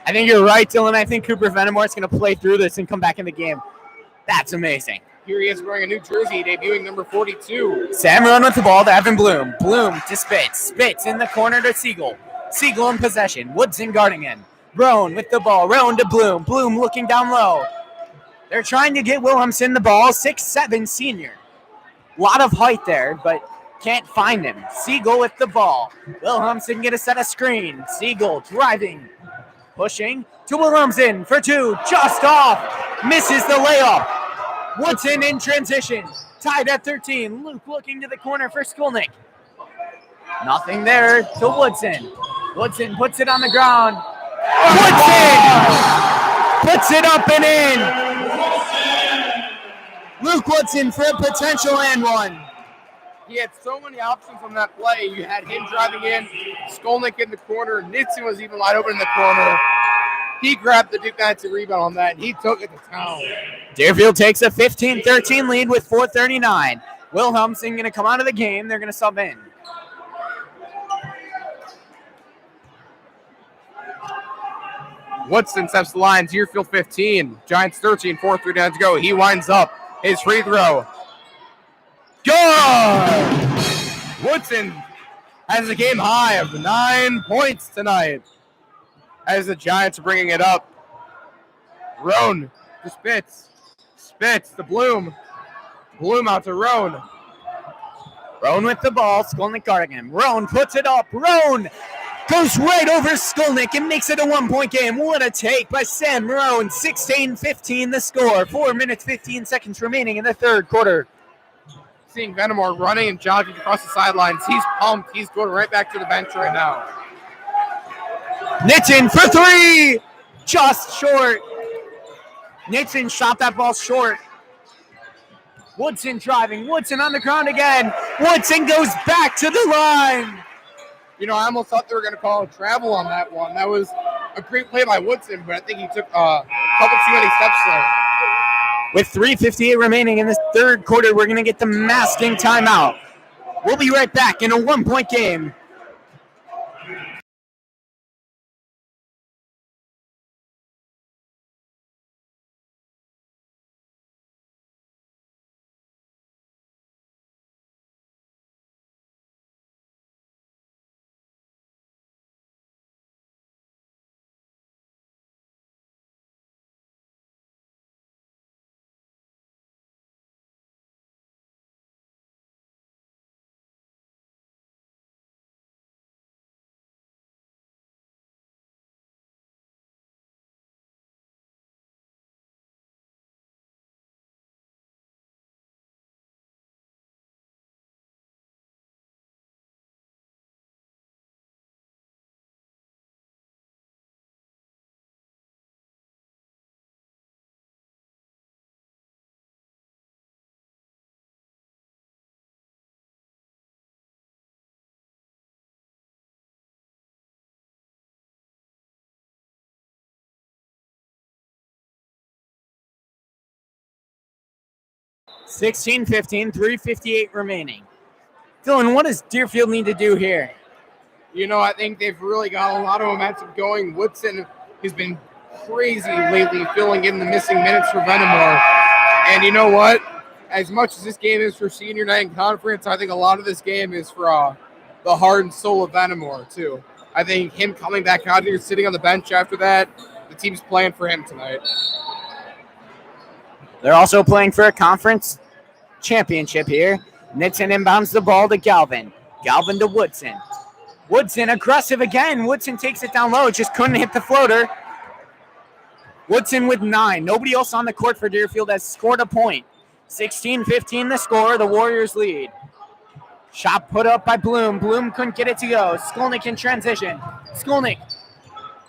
I think you're right, Dylan. I think Cooper Venimore is going to play through this and come back in the game. That's amazing. Here he is wearing a new jersey, debuting number 42. Sam Roan with the ball to Evan Bloom. Bloom to Spitz. Spitz in the corner to Siegel. Siegel in possession. Woodson guarding him. Roan with the ball. Roan to Bloom. Bloom looking down low. They're trying to get Wilhelmsen the ball. 6'7" senior. A lot of height there, but can't find him. Siegel with the ball. Wilhelmsen get a set of screen. Siegel driving. Pushing to Wilhelmsen for two. Just off. Misses the layup. Woodson in transition. Tied at 13. Luke looking to the corner for Skolnick. Nothing there to Woodson. Woodson puts it on the ground. Woodson puts it up and in. Luke Woodson for a potential and one. He had so many options on that play. You had him driving in, Skolnick in the corner. Nitzen was even wide open in the corner. He grabbed the Duke Knights rebound on that, and he took it to town. Deerfield takes a 15-13 lead with 4:39. Wilhelmsen going to come out of the game. They're going to sub in. Woodson steps the line. Deerfield 15. Giants 13. 4-3 down to go. He winds up his free throw. Good! Woodson has a game high of 9 points tonight as the Giants are bringing it up. Roan to Spitz. Spitz to Bloom. Bloom out to Roan. Roan with the ball. Skolnick guarding him. Roan puts it up. Roan Goes right over Skolnick and makes it a 1-point game. What a take by Sam Roan. 16-15 the score. 4 minutes, 15 seconds remaining in the third quarter. Seeing Venimore running and jogging across the sidelines. He's pumped. He's going right back to the bench right now. Nitzen for three. Just short. Nitzen shot that ball short. Woodson driving. Woodson on the ground again. Woodson goes back to the line. You know, I almost thought they were going to call a travel on that one. That was a great play by Woodson, but I think he took a couple too many steps there. With 3:58 remaining in the third quarter, we're going to get the masking timeout. We'll be right back in a 1-point game. (16:15), 3:58 remaining. Dylan, what does Deerfield need to do here? You know, I think they've really got a lot of momentum going. Woodson has been crazy lately, filling in the missing minutes for Venimore. And you know what? As much as this game is for senior night in conference, I think a lot of this game is for the heart and soul of Venimore, too. I think him coming back out here, sitting on the bench after that, the team's playing for him tonight. They're also playing for a conference championship here. Nitzen inbounds the ball to Galvin. Galvin to Woodson. Woodson aggressive again. Woodson takes it down low. Just couldn't hit the floater. Woodson with 9. Nobody else on the court for Deerfield has scored a point. 16-15 the score. The Warriors lead. Shot put up by Bloom. Bloom couldn't get it to go. Skolnick in transition. Skolnick.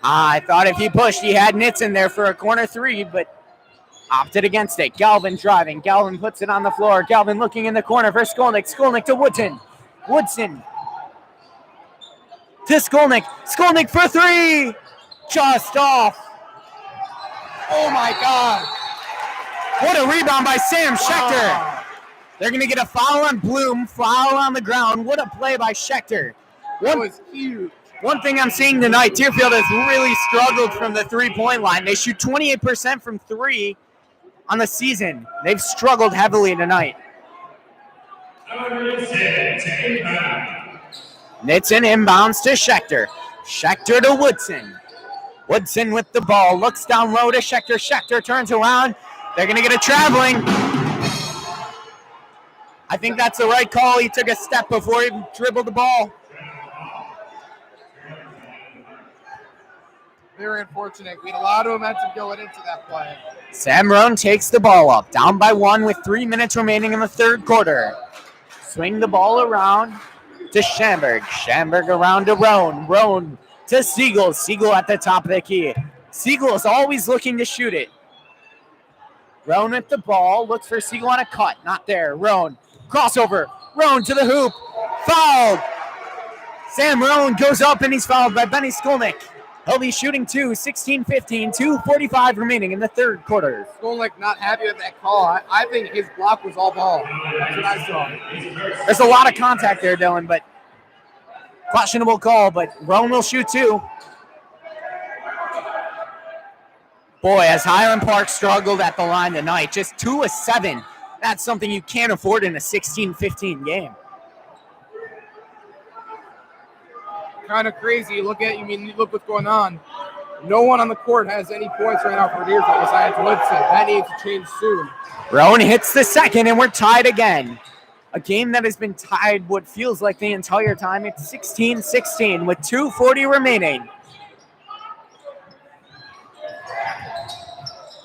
I thought if he pushed, he had Nitzen there for a corner three, but opted against it. Galvin driving. Galvin puts it on the floor. Galvin looking in the corner for Skolnick. Skolnick to Woodson. Woodson to Skolnick. Skolnick for three. Just off. Oh, my God. What a rebound by Sam Schechter. They're going to get a foul on Bloom. Foul on the ground. What a play by Schechter. That was huge. One thing I'm seeing tonight, Deerfield has really struggled from the three-point line. They shoot 28% from three on the season. They've struggled heavily tonight. Nitzen inbounds to Schechter. Schechter to Woodson. Woodson with the ball. Looks down low to Schechter. Schechter turns around. They're going to get a traveling. I think that's the right call. He took a step before he dribbled the ball. Very unfortunate. We had a lot of momentum going into that play. Sam Roan takes the ball up. Down by 1 with 3 minutes remaining in the third quarter. Swing the ball around to Schamberg. Schamberg around to Roan. Roan to Siegel. Siegel at the top of the key. Siegel is always looking to shoot it. Roan with the ball. Looks for Siegel on a cut. Not there. Roan. Crossover. Roan to the hoop. Fouled. Sam Roan goes up and he's fouled by Benny Skolnick. He'll be shooting 2, 16-15, 2:45 remaining in the third quarter. Skolnick not happy with that call. I think his block was all ball. That's what I saw. There's a lot of contact there, Dylan, but questionable call, but Roan will shoot 2. Boy, has Highland Park struggled at the line tonight. Just 2 of 7. That's something you can't afford in a 16-15 game. Kind of crazy. Look what's going on. No one on the court has any points right now for Deerfield besides Woodson. That needs to change soon. Roan hits the second, and we're tied again. A game that has been tied what feels like the entire time. It's 16-16 with 2:40 remaining.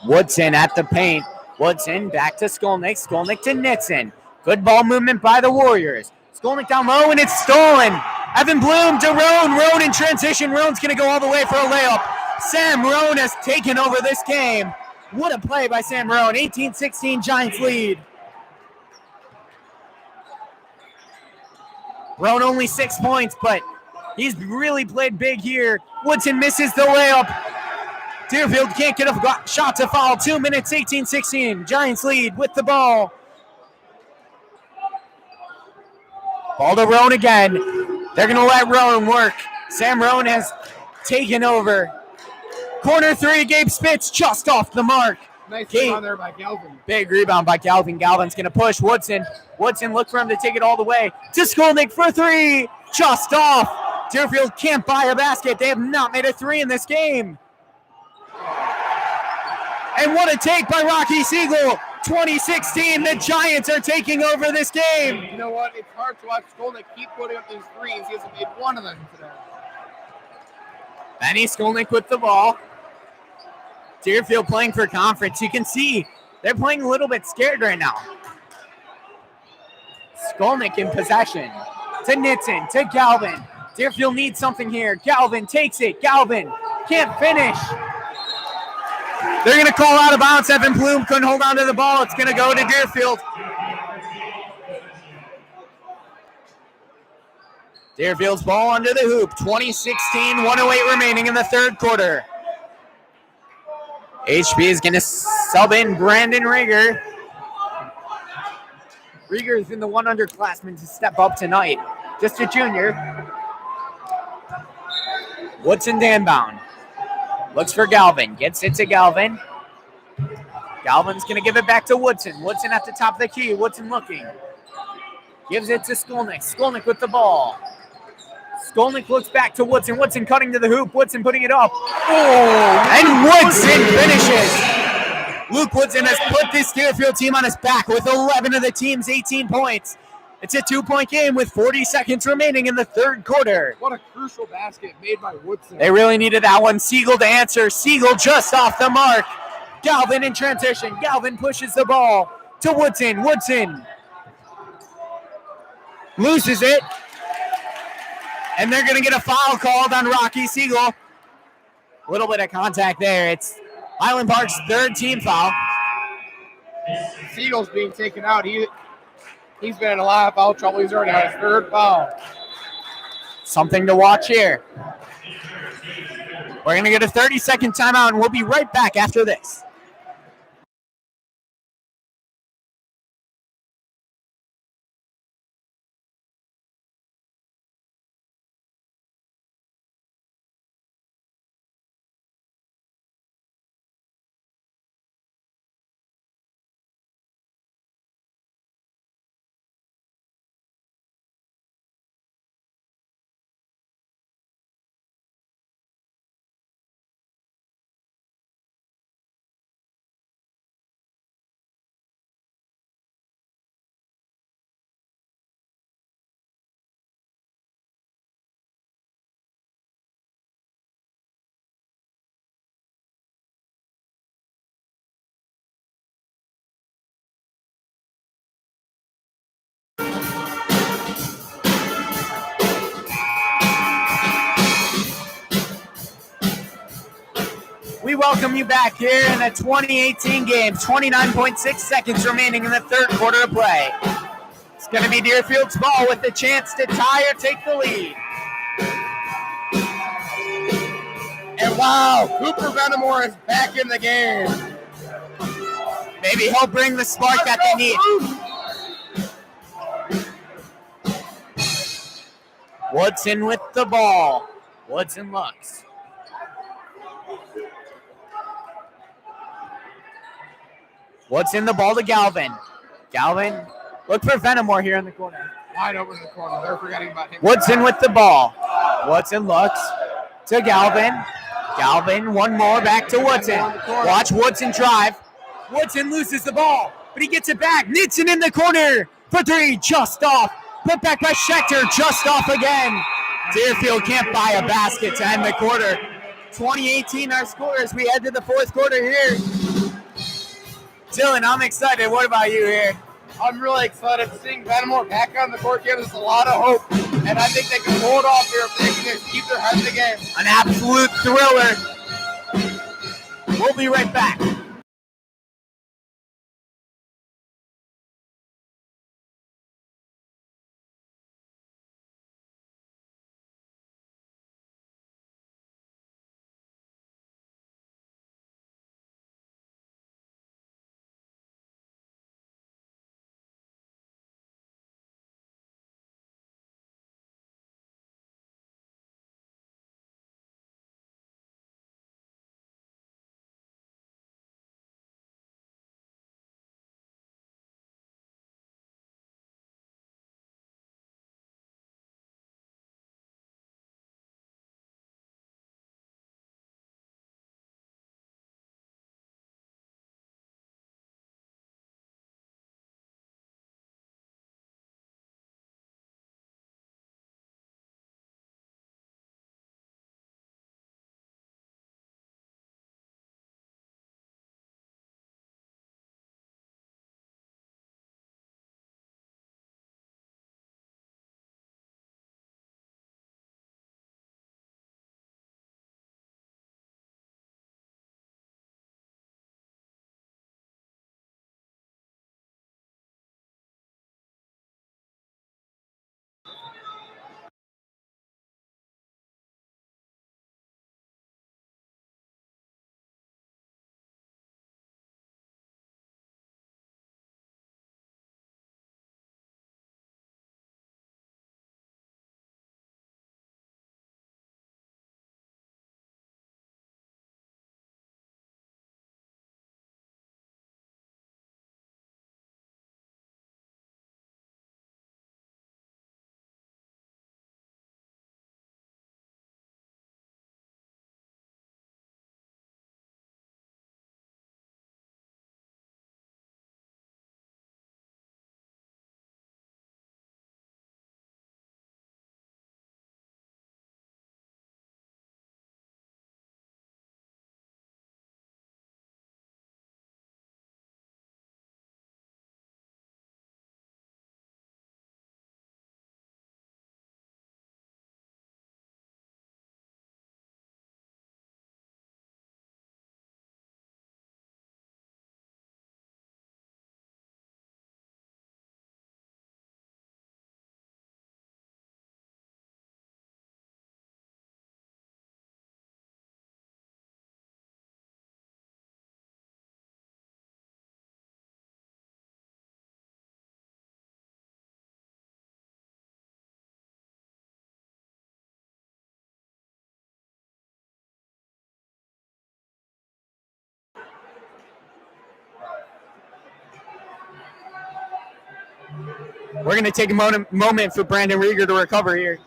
Woodson at the paint. Woodson back to Skolnick. Skolnick to Nixon. Good ball movement by the Warriors. Skolnick down low, and it's stolen. Evan Bloom to Roan. Roan in transition. Roan's going to go all the way for a layup. Sam Roan has taken over this game. What a play by Sam Roan. 18-16 Giants lead. Roan only 6 points, but he's really played big here. Woodson misses the layup. Deerfield can't get a shot to foul. 2 minutes, 18-16. Giants lead with the ball. Ball to Roan again. They're going to let Roan work. Sam Roan has taken over. Corner three, Gabe Spitz just off the mark. Nice rebound there by Galvin. Big rebound by Galvin. Galvin's going to push Woodson. Woodson look for him to take it all the way to Skolnick for three. Just off. Deerfield can't buy a basket. They have not made a three in this game. And what a take by Rocky Siegel. 2016, the Giants are taking over this game. You know what? It's hard to watch Skolnick keep putting up these threes. He hasn't made one of them today. Benny Skolnick with the ball. Deerfield playing for conference. You can see they're playing a little bit scared right now. Skolnick in possession. To Nixon, to Galvin. Deerfield needs something here. Galvin takes it. Galvin can't finish. They're going to call out of bounds. Evan Bloom couldn't hold on to the ball. It's going to go to Deerfield. Deerfield's ball under the hoop. 20-16, 1:08 remaining in the third quarter. HB is going to sub in Brandon Rieger. Rieger has been the one underclassman to step up tonight. Just a junior. Woodson Danbound. Looks for Galvin. Gets it to Galvin. Galvin's going to give it back to Woodson. Woodson at the top of the key. Woodson looking. Gives it to Skolnick. Skolnick with the ball. Skolnick looks back to Woodson. Woodson cutting to the hoop. Woodson putting it up. Oh, and Woodson finishes. Luke Woodson has put this Deerfield team on his back with 11 of the team's 18 points. It's a 2-point game with 40 seconds remaining in the third quarter. What a crucial basket made by Woodson. They really needed that one. Siegel to answer. Siegel just off the mark. Galvin in transition. Galvin pushes the ball to Woodson. Woodson loses it. And they're going to get a foul called on Rocky Siegel. A little bit of contact there. It's Highland Park's third team foul. Siegel's being taken out. He's been in a lot of foul trouble. He's already had his third foul. Something to watch here. We're going to get a 30-second timeout, and we'll be right back after this. We welcome you back here in the 2018 game. 29.6 seconds remaining in the third quarter of play. It's going to be Deerfield's ball with the chance to tie or take the lead. And wow, Cooper Venamore is back in the game. Maybe he'll bring the spark that they need. Woodson with the ball. Woodson looks. Woodson the ball to Galvin. Galvin, look for Venamore here in the corner. Wide open in the corner. They're forgetting about him. Woodson with the ball. Woodson looks to Galvin. Galvin, one more back to Woodson. Watch Woodson drive. Woodson loses the ball, but he gets it back. Nixon in the corner. for three, just off. Put back by Schechter, just off again. Deerfield can't buy a basket to end the quarter. 20-18 our score as we head to the fourth quarter here. Dylan, I'm excited. What about you here? I'm really excited. Seeing Benamor back on the court gives us a lot of hope, and I think they can pull it off here if they can just keep their head in the game. An absolute thriller. We'll be right back. We're going to take a moment for Brandon Rieger to recover here.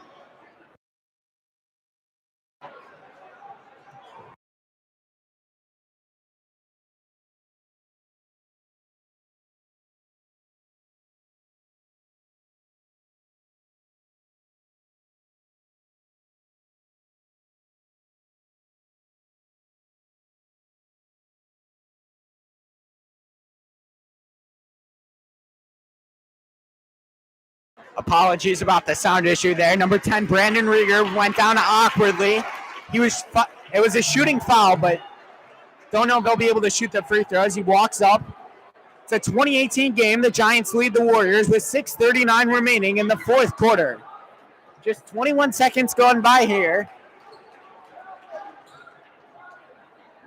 Apologies about the sound issue there. Number 10, Brandon Rieger, went down awkwardly. It was a shooting foul, but don't know if they'll be able to shoot the free throws. He walks up. It's a 2018 game. The Giants lead the Warriors with 6:39 remaining in the fourth quarter. Just 21 seconds going by here.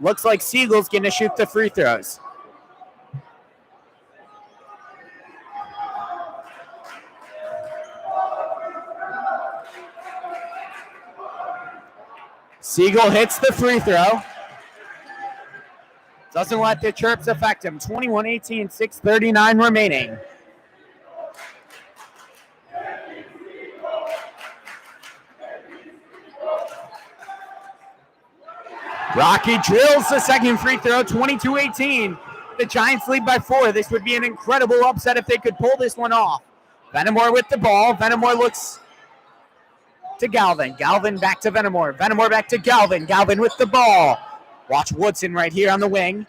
Looks like Siegel's going to shoot the free throws. Siegel hits the free throw. Doesn't let the chirps affect him. 21-18, 6:39 remaining. Rocky drills the second free throw, 22-18. The Giants lead by 4. This would be an incredible upset if they could pull this one off. Venimore with the ball. Venimore looks to Galvin. Galvin back to Venimore. Venimore back to Galvin. Galvin with the ball. Watch Woodson right here on the wing.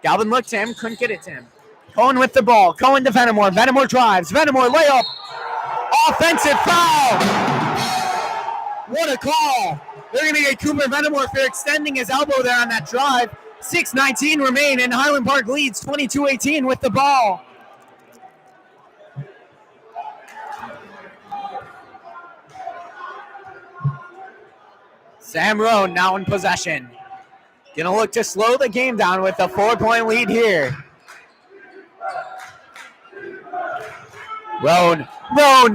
Galvin looked to him. Couldn't get it to him. Cohen with the ball. Cohen to Venimore. Venimore drives. Venimore layup. Offensive foul. What a call. They're going to get Cooper Venimore for extending his elbow there on that drive. 6:19 remain, and Highland Park leads 22-18 with the ball. Sam Roan now in possession. Going to look to slow the game down with a 4-point lead here. Roan,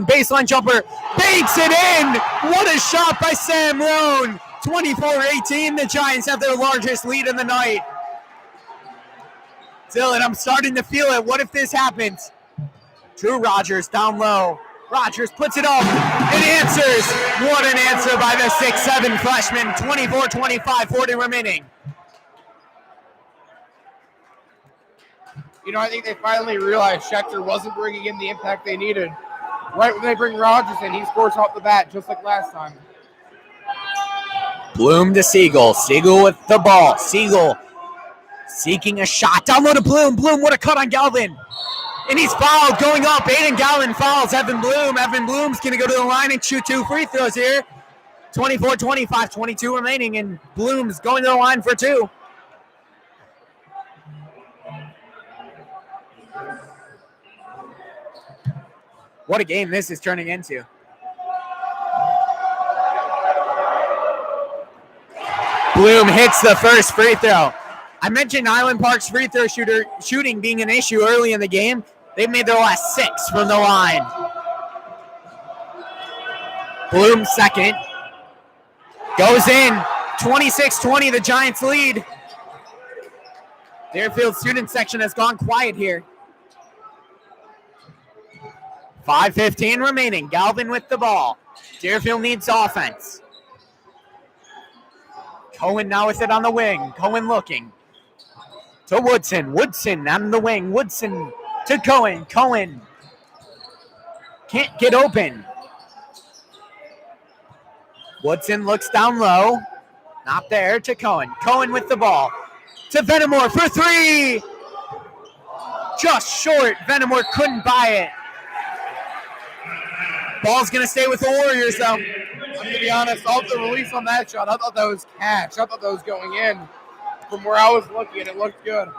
baseline jumper, banks it in. What a shot by Sam Roan. 24-18, the Giants have their largest lead in the night. Dylan, I'm starting to feel it. What if this happens? Drew Rogers down low. Rogers puts it up and answers. What an answer by the 6'7" freshman. 24-25, 40 remaining. You know, I think they finally realized Schechter wasn't bringing in the impact they needed. Right when they bring Rogers in, he scores off the bat just like last time. Bloom to Siegel. Siegel with the ball. Siegel seeking a shot. Down low to Bloom. Bloom, what a cut on Galvin. And he's fouled going up. Aiden Galvin fouls Evan Bloom. Evan Bloom's going to go to the line and shoot 2 free throws here. 24-25, 22 remaining, and Bloom's going to the line for 2. What a game this is turning into. Bloom hits the first free throw. I mentioned Highland Park's free throw shooting being an issue early in the game. They've made their last 6 from the line. Bloom second. Goes in. 26-20, the Giants lead. Deerfield student section has gone quiet here. 5:15 remaining. Galvin with the ball. Deerfield needs offense. Cohen now with it on the wing. Cohen looking to Woodson. Woodson on the wing. Woodson to Cohen. Cohen can't get open. Woodson looks down low. Not there to Cohen. Cohen with the ball. To Venimore for 3. Just short. Venimore couldn't buy it. Ball's going to stay with the Warriors, though. I'm going to be honest, off the release on that shot, I thought that was catch. I thought that was going in. From where I was looking, it looked good.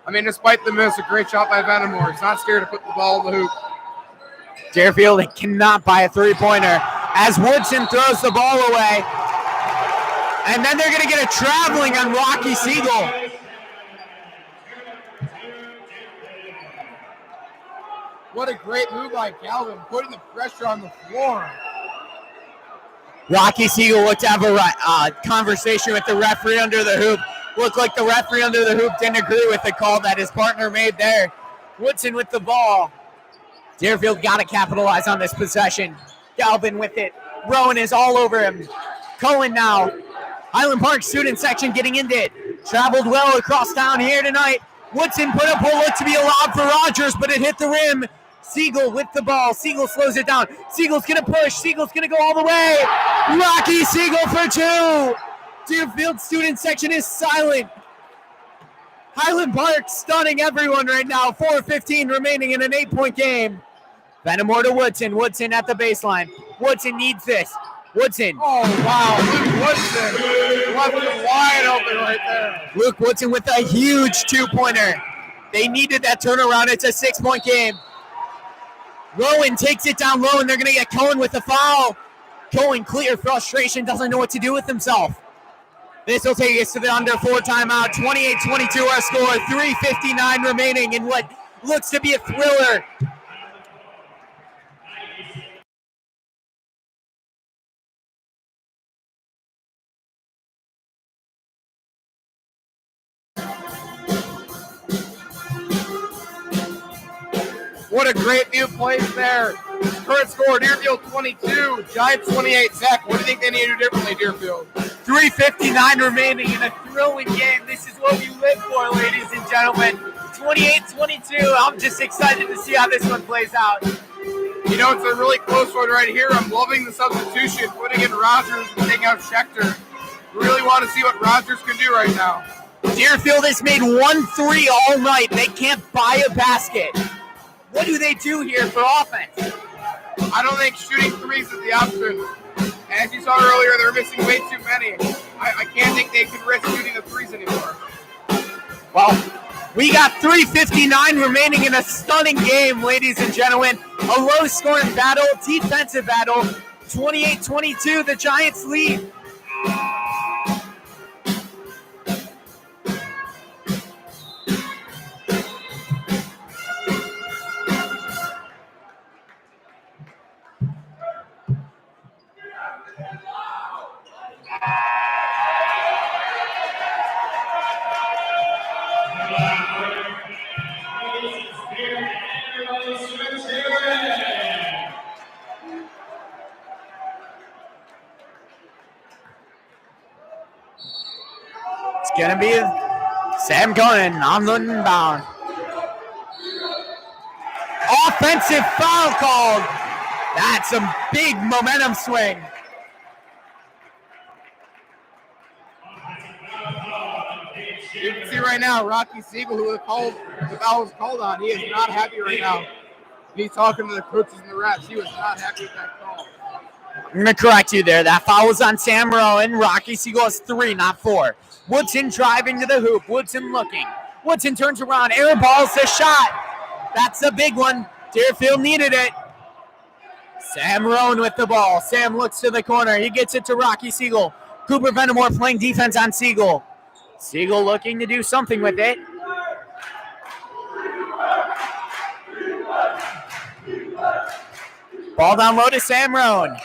I mean, despite the miss, a great shot by Venimore. He's not scared to put the ball in the hoop. Deerfield cannot buy a three-pointer as Woodson throws the ball away. And then they're going to get a traveling on Rocky Siegel. What a great move by Calvin, putting the pressure on the floor. Rocky Siegel looked to have a conversation with the referee under the hoop. Looked like the referee under the hoop didn't agree with the call that his partner made there. Woodson with the ball. Deerfield got to capitalize on this possession. Galvin with it. Rowan is all over him. Cohen now. Highland Park student section getting into it. Traveled well across town here tonight. Woodson put up what looked to be a lob for Rogers, but it hit the rim. Siegel with the ball. Siegel slows it down. Siegel's going to push. Siegel's going to go all the way. Rocky Siegel for 2. Deerfield student section is silent. Highland Park stunning everyone right now. 4:15 remaining in an 8-point game. Venimore to Woodson. Woodson at the baseline. Woodson needs this. Woodson. Oh, wow. Luke Woodson left it wide open right there. Luke Woodson with a huge 2-pointer. They needed that turnaround. It's a 6-point game. Rowan takes it down low, and they're going to get Cohen with the foul. Cohen, clear frustration, doesn't know what to do with himself. This will take us to the under 4 timeout. 28-22 our score. 3:59 remaining in what looks to be a thriller. What a great few plays there. Current score, Deerfield 22, Giants 28. Zach, what do you think they need to do differently, Deerfield? 3:59 remaining in a thrilling game. This is what we live for, ladies and gentlemen. 28-22. I'm just excited to see how this one plays out. You know, it's a really close one right here. I'm loving the substitution, putting in Rogers and taking out Schechter. Really want to see what Rogers can do right now. Deerfield has made 1-3 all night. They can't buy a basket. What do they do here for offense? I don't think shooting threes is the option. As you saw earlier, they're missing way too many. I can't think they can risk shooting the threes anymore. Well, we got 3:59 remaining in a stunning game, ladies and gentlemen. A low-scoring battle, defensive battle. 28-22, the Giants lead. It's going to be Sam Conan on the inbound. Offensive foul called. That's a big momentum swing. You can see right now, Rocky Siegel, who the foul was called on, he is not happy right now. He's talking to the coaches and the refs. He was not happy with that call. I'm going to correct you there. That foul was on Sam Rowan. Rocky Siegel has 3, not 4. Woodson driving to the hoop. Woodson looking. Woodson turns around. Air balls the shot. That's a big one. Deerfield needed it. Sam Rowan with the ball. Sam looks to the corner. He gets it to Rocky Siegel. Cooper Vennemore playing defense on Siegel. Siegel looking to do something with it. Ball down low to Sam Rowan.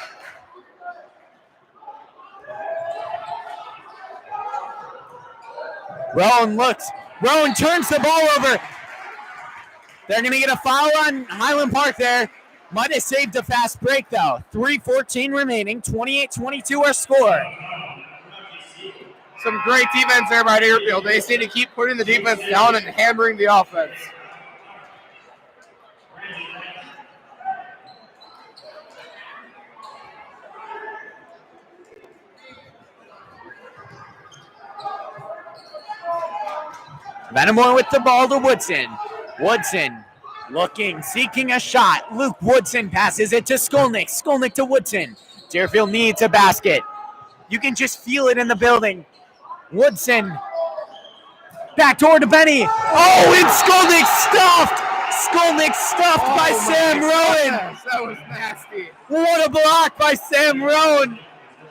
Rowan looks. Rowan turns the ball over. They're going to get a foul on Highland Park there. Might have saved a fast break, though. 3:14 remaining. 28-22 our score. Some great defense there by Deerfield. They just need to keep putting the defense down and hammering the offense. Vennemore with the ball to Woodson. Woodson looking, seeking a shot. Luke Woodson passes it to Skolnick. Skolnick to Woodson. Deerfield needs a basket. You can just feel it in the building. Woodson. Back toward to Benny. Oh, and Skolnick stuffed. Skolnick stuffed by Sam Rowan. That was nasty. What a block by Sam Rowan.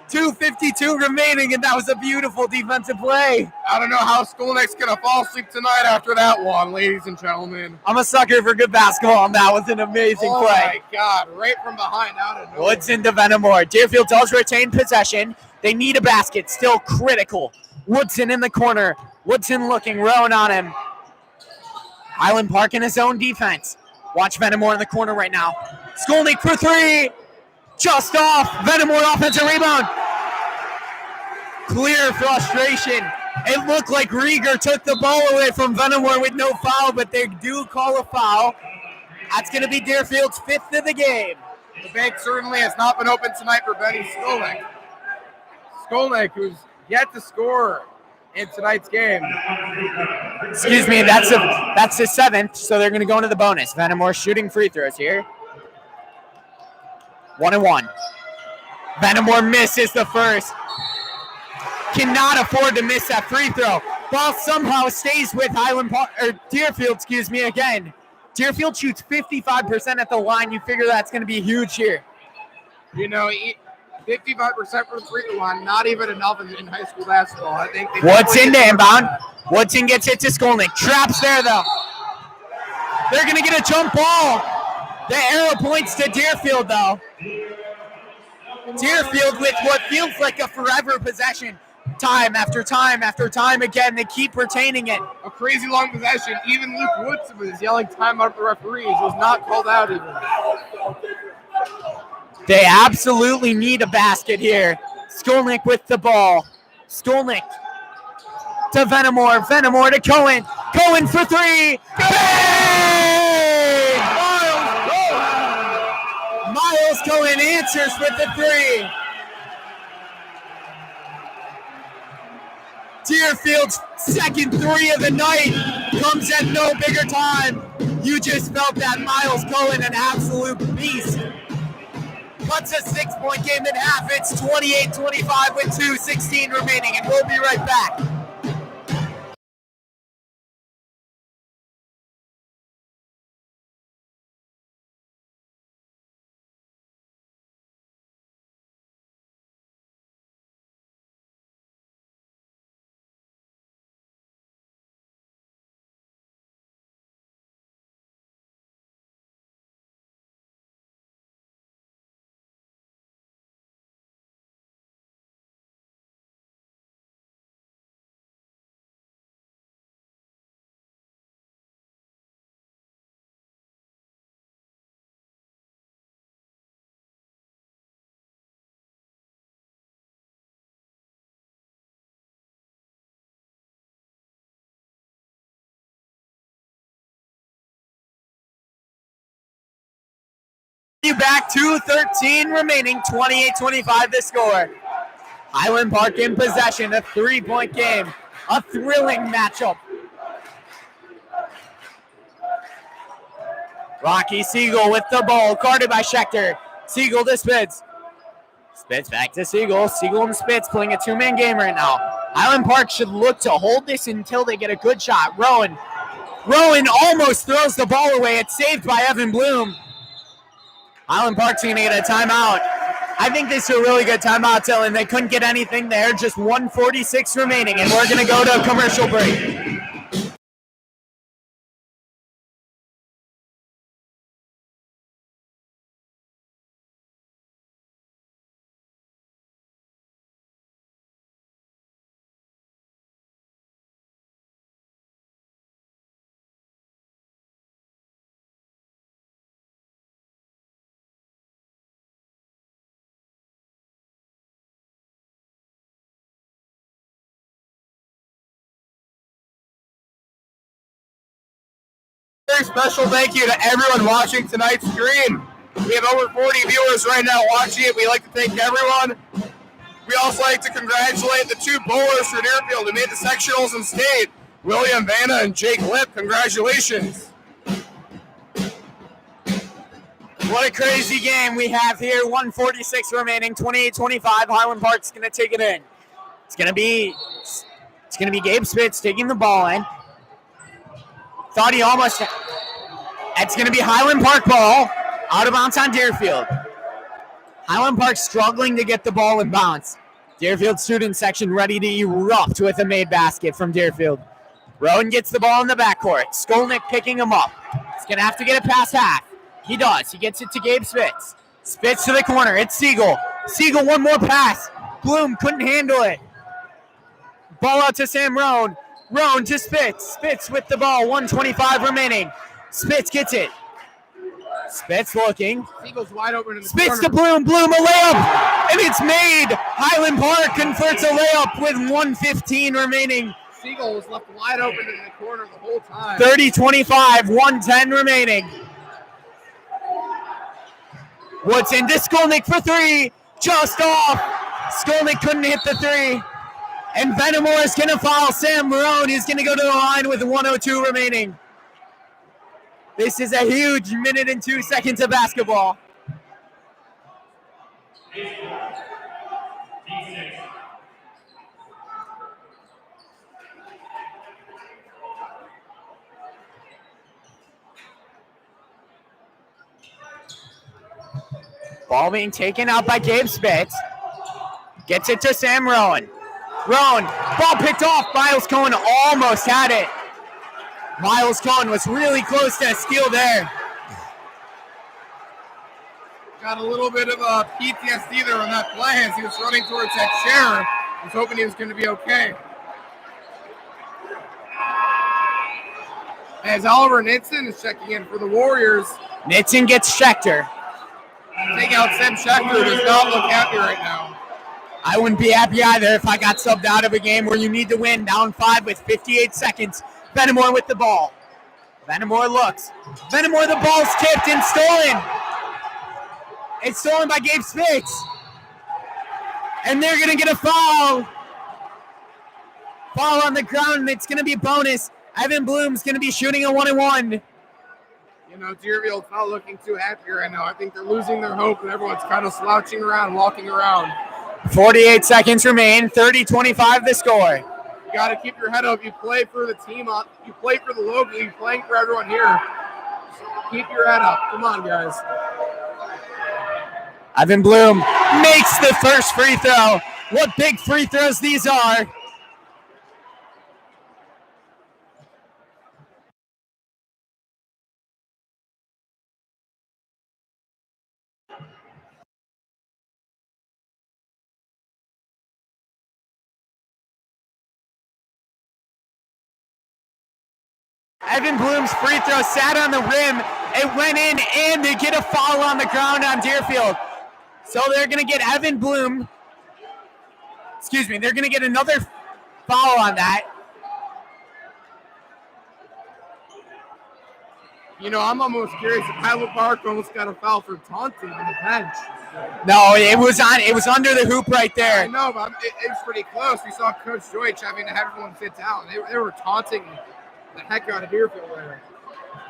2:52 remaining, and that was a beautiful defensive play. I don't know how Skolnick's going to fall asleep tonight after that one, ladies and gentlemen. I'm a sucker for good basketball, and that was an amazing play. Oh, my God. Right from behind, out of nowhere. Woodson to Vennemore. Deerfield does retain possession. They need a basket. Still critical. Woodson in the corner. Woodson looking. Rowan on him. Highland Park in his own defense. Watch Vennemore in the corner right now. Skolnick for 3. Just off. Vennemore offensive rebound. Clear frustration. It looked like Rieger took the ball away from Vennemore with no foul, but they do call a foul. That's going to be Deerfield's 5th of the game. The bank certainly has not been open tonight for Benny Skolnick. Skolnick, who's yet to score in tonight's game. Excuse me, that's the 7th, so they're going to go into the bonus. Vennemore shooting free throws here. 1-1. Vennemore misses the first. Cannot afford to miss that free throw. Ball somehow stays with Highland Park, or Deerfield, excuse me, again. Deerfield shoots 55% at the line. You figure that's going to be huge here. You know, 55% from the free throw line, not even enough in high school basketball. I think Woodson to inbound. Woodson gets it to Skolnick. Traps there, though. They're going to get a jump ball. The arrow points to Deerfield, though. Deerfield with what feels like a forever possession. Time after time after time again, they keep retaining it. A crazy long possession. Even Luke Woodson was yelling time out at the referees. Was not called out even. They absolutely need a basket here. Skolnick with the ball. Skolnick to Venamore. Venamore to Cohen. Cohen for three. Bang! Miles Cohen answers with the three. Deerfield's second three of the night comes at no bigger time. You just felt that Miles Cohen, an absolute beast. Cuts a 6-point game in half. It's 28-25 with 2:16 remaining, and we'll be right back. Back 2:13 remaining, 28-25 the score. Highland Park in possession, a 3-point game, a thrilling matchup. Rocky Siegel with the ball, guarded by Schechter. Siegel to Spitz. Spitz back to Siegel. Siegel and Spitz playing a 2-man game right now. Highland Park should look to hold this until they get a good shot. Rowan almost throws the ball away. It's saved by Evan Bloom. Highland Park's going to get a timeout. I think this is a really good timeout, Dylan. They couldn't get anything there. Just 1:46 remaining, and we're going to go to a commercial break. Very special thank you to everyone watching tonight's stream. We have over 40 viewers right now watching it. We'd like to thank everyone. We also like to congratulate the 2 bowlers for Deerfield who made the sectionals and stayed. William Vanna and Jake Lip. Congratulations. What a crazy game we have here. 1:46 remaining, 28-25. Highland Park's going to take it in. It's going to be Gabe Spitz taking the ball in. Thought he almost. It's going to be Highland Park ball out of bounds on Deerfield. Highland Park struggling to get the ball in bounds. Deerfield student section ready to erupt with a made basket from Deerfield. Rowan gets the ball in the backcourt. Skolnick picking him up. He's going to have to get it past half. He does. He gets it to Gabe Spitz. Spitz to the corner. It's Siegel. Siegel, one more pass. Bloom couldn't handle it. Ball out to Sam Roan. Roan to Spitz. Spitz with the ball. 1:25 remaining. Spitz gets it. Spitz looking. Siegel's wide open in the Spitz corner. to Bloom. Bloom a layup. And it's made. Highland Park converts a layup with 1:15 remaining. Siegel was left wide open in the corner the whole time. 30-25. 1:10 remaining. Woodson to Skolnick for three. Just off. Skolnick couldn't hit the three. And Venamore is going to foul Sam Marone, who's going to go to the line with 1:02 remaining. This is a huge minute and 2 seconds of basketball. Ball being taken out by Gabe Spitz. Gets it to Sam Rowan. Rowan, ball picked off. Miles Cohen almost had it. Miles Cohen was really close to a steal there. Got a little bit of a PTSD there on that play as he was running towards that chair. I was hoping he was going to be okay. As Oliver Nitson is checking in for the Warriors. Nitson gets Schechter. Take out Sam Schechter, who does not look happy right now. I wouldn't be happy either if I got subbed out of a game where you need to win, down 5 with 58 seconds. Venimore with the ball. Venimore looks. Venimore, the ball's tipped and stolen. It's stolen by Gabe Spitz. And they're going to get a foul. Foul on the ground, and it's going to be bonus. Evan Bloom's going to be shooting a 1-and-1. You know, Deerfield's not looking too happy right now. I think they're losing their hope, and everyone's kind of slouching around, walking around. 48 seconds remain. 30-25 the score. You got to keep your head up. You play for the team. You play for the logo. You're playing for everyone here. So keep your head up. Come on, guys. Evan Bloom makes the first free throw. What big free throws these are. Evan Bloom's free throw sat on the rim. It went in, and they get a foul on the ground on Deerfield. So they're going to get Evan Bloom. Excuse me, they're going to get another foul on that. You know, I'm almost curious if Highland Park almost got a foul for taunting on the bench. No, it was under the hoop right there. I know, but it was pretty close. We saw Coach Deutsch having to have everyone sit down. They were taunting the heck out of Deerfield there.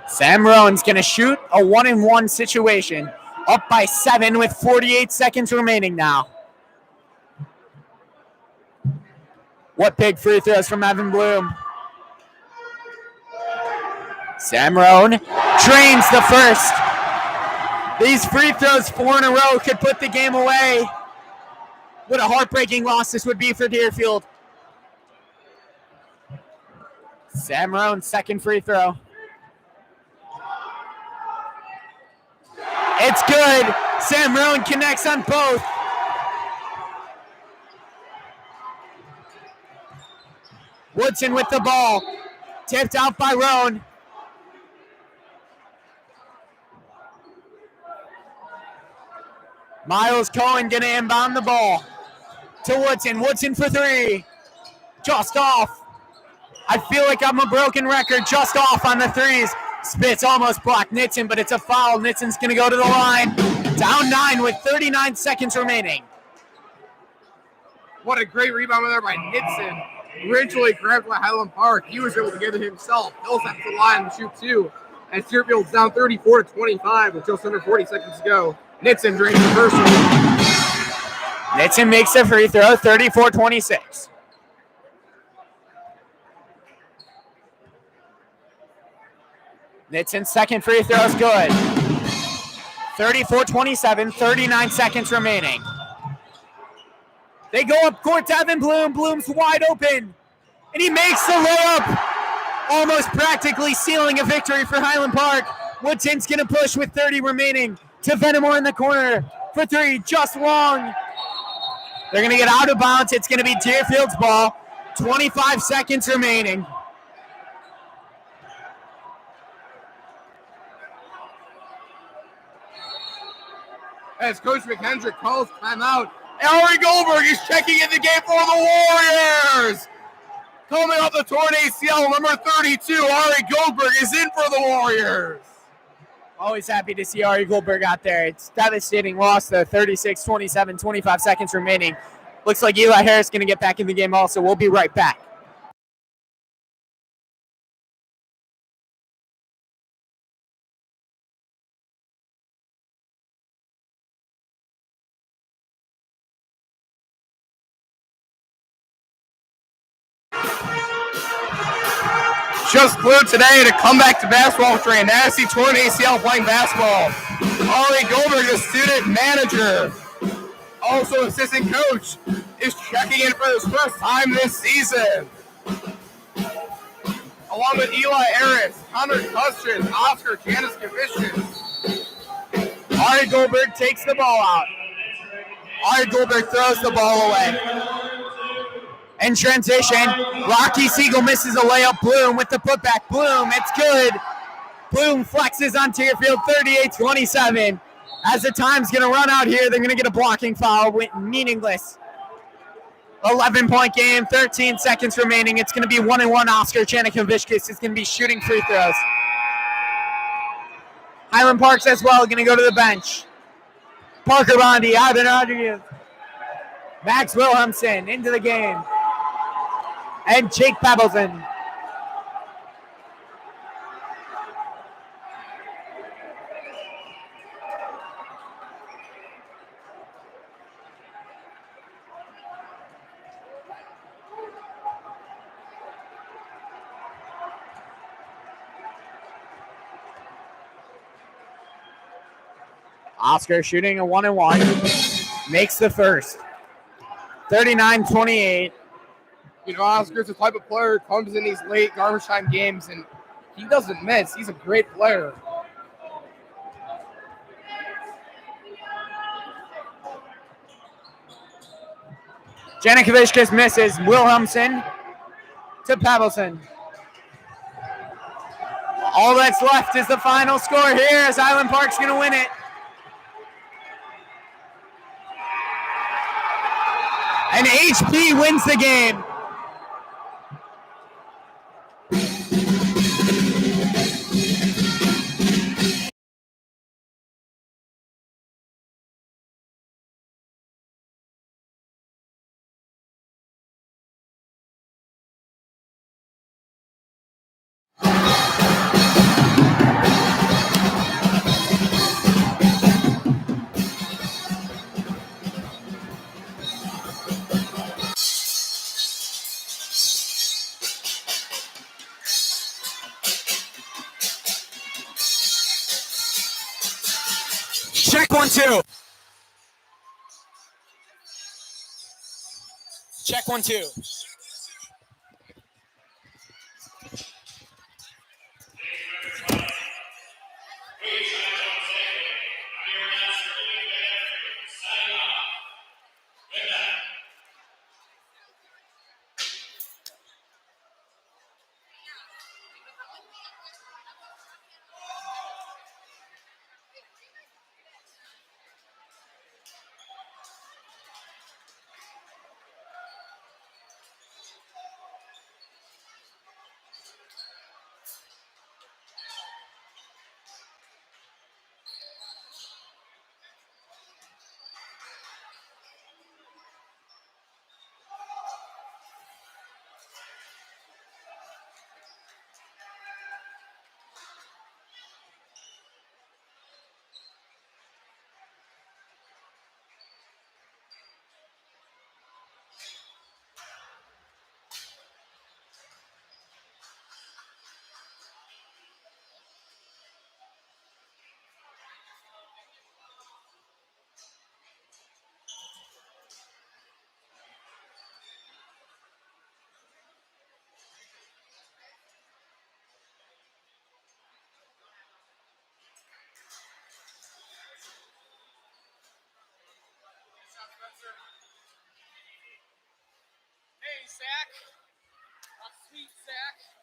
Sam Roan's going to shoot a 1-and-1 situation. Up by 7 with 48 seconds remaining now. What big free throws from Evan Bloom. Sam Roan drains the first. These free throws 4 in a row could put the game away. What a heartbreaking loss this would be for Deerfield. Sam Roan's second free throw. It's good. Sam Roan connects on both. Woodson with the ball. Tipped out by Roan. Miles Cohen going to inbound the ball to Woodson. Woodson for 3. Just off. I feel like I'm a broken record. Just off on the threes. Spitz almost blocked Nitson, but it's a foul. Nitson's going to go to the line. Down 9 with 39 seconds remaining. What a great rebound there by Nitson. Originally grabbed by Highland Park. He was able to get it himself. He'll set the line and shoot 2. And Deerfield's down 34-25 with just under 40 seconds to go. Nitson drains the first one. Nitson makes the free throw, 34-26. Nitson's second free throw is good. 34-27, 39 seconds remaining. They go up court to Evan Bloom. Bloom's wide open. And he makes the layup. Almost practically sealing a victory for Highland Park. Woodson's going to push with 30 remaining to Venimore in the corner for 3. Just long. They're going to get out of bounds. It's going to be Deerfield's ball. 25 seconds remaining. As Coach McHendrick calls timeout, Ari Goldberg is checking in the game for the Warriors. Coming off the torn ACL, number 32, Ari Goldberg is in for the Warriors. Always happy to see Ari Goldberg out there. It's devastating loss, though. 36-27, 25 seconds remaining. Looks like Eli Harris is going to get back in the game also. We'll be right back. Just flew today to come back to basketball after a nasty torn ACL playing basketball. Ari Goldberg, the student manager, also assistant coach, is checking in for his first time this season. Along with Eli Harris, Connor Custrin, Oscar Janice Kavishin. Ari Goldberg takes the ball out. Ari Goldberg throws the ball away. In transition, Rocky Siegel misses a layup. Bloom with the putback. Bloom, it's good. Bloom flexes on Deerfield, 38-27. As the time's going to run out here, they're going to get a blocking foul. Meaningless. 11-point game, 13 seconds remaining. It's going to be 1-1. Oscar Janikavicius is going to be shooting free throws. Highland Parks as well, going to go to the bench. Parker Bondi, Ivan Rodriguez, Max Wilhelmsen into the game, and Jake Pebblesen. Oscar shooting a 1-1, makes the first. 39-28. You know, Oscar's the type of player who comes in these late garbage time games and he doesn't miss. He's a great player. Janikavicius misses. Wilhelmsen to Pebblesen. All that's left is the final score here as Highland Park's going to win it. And HP wins the game. Check 1-2. Check 1-2. Hey, Zach. Sweet Zach.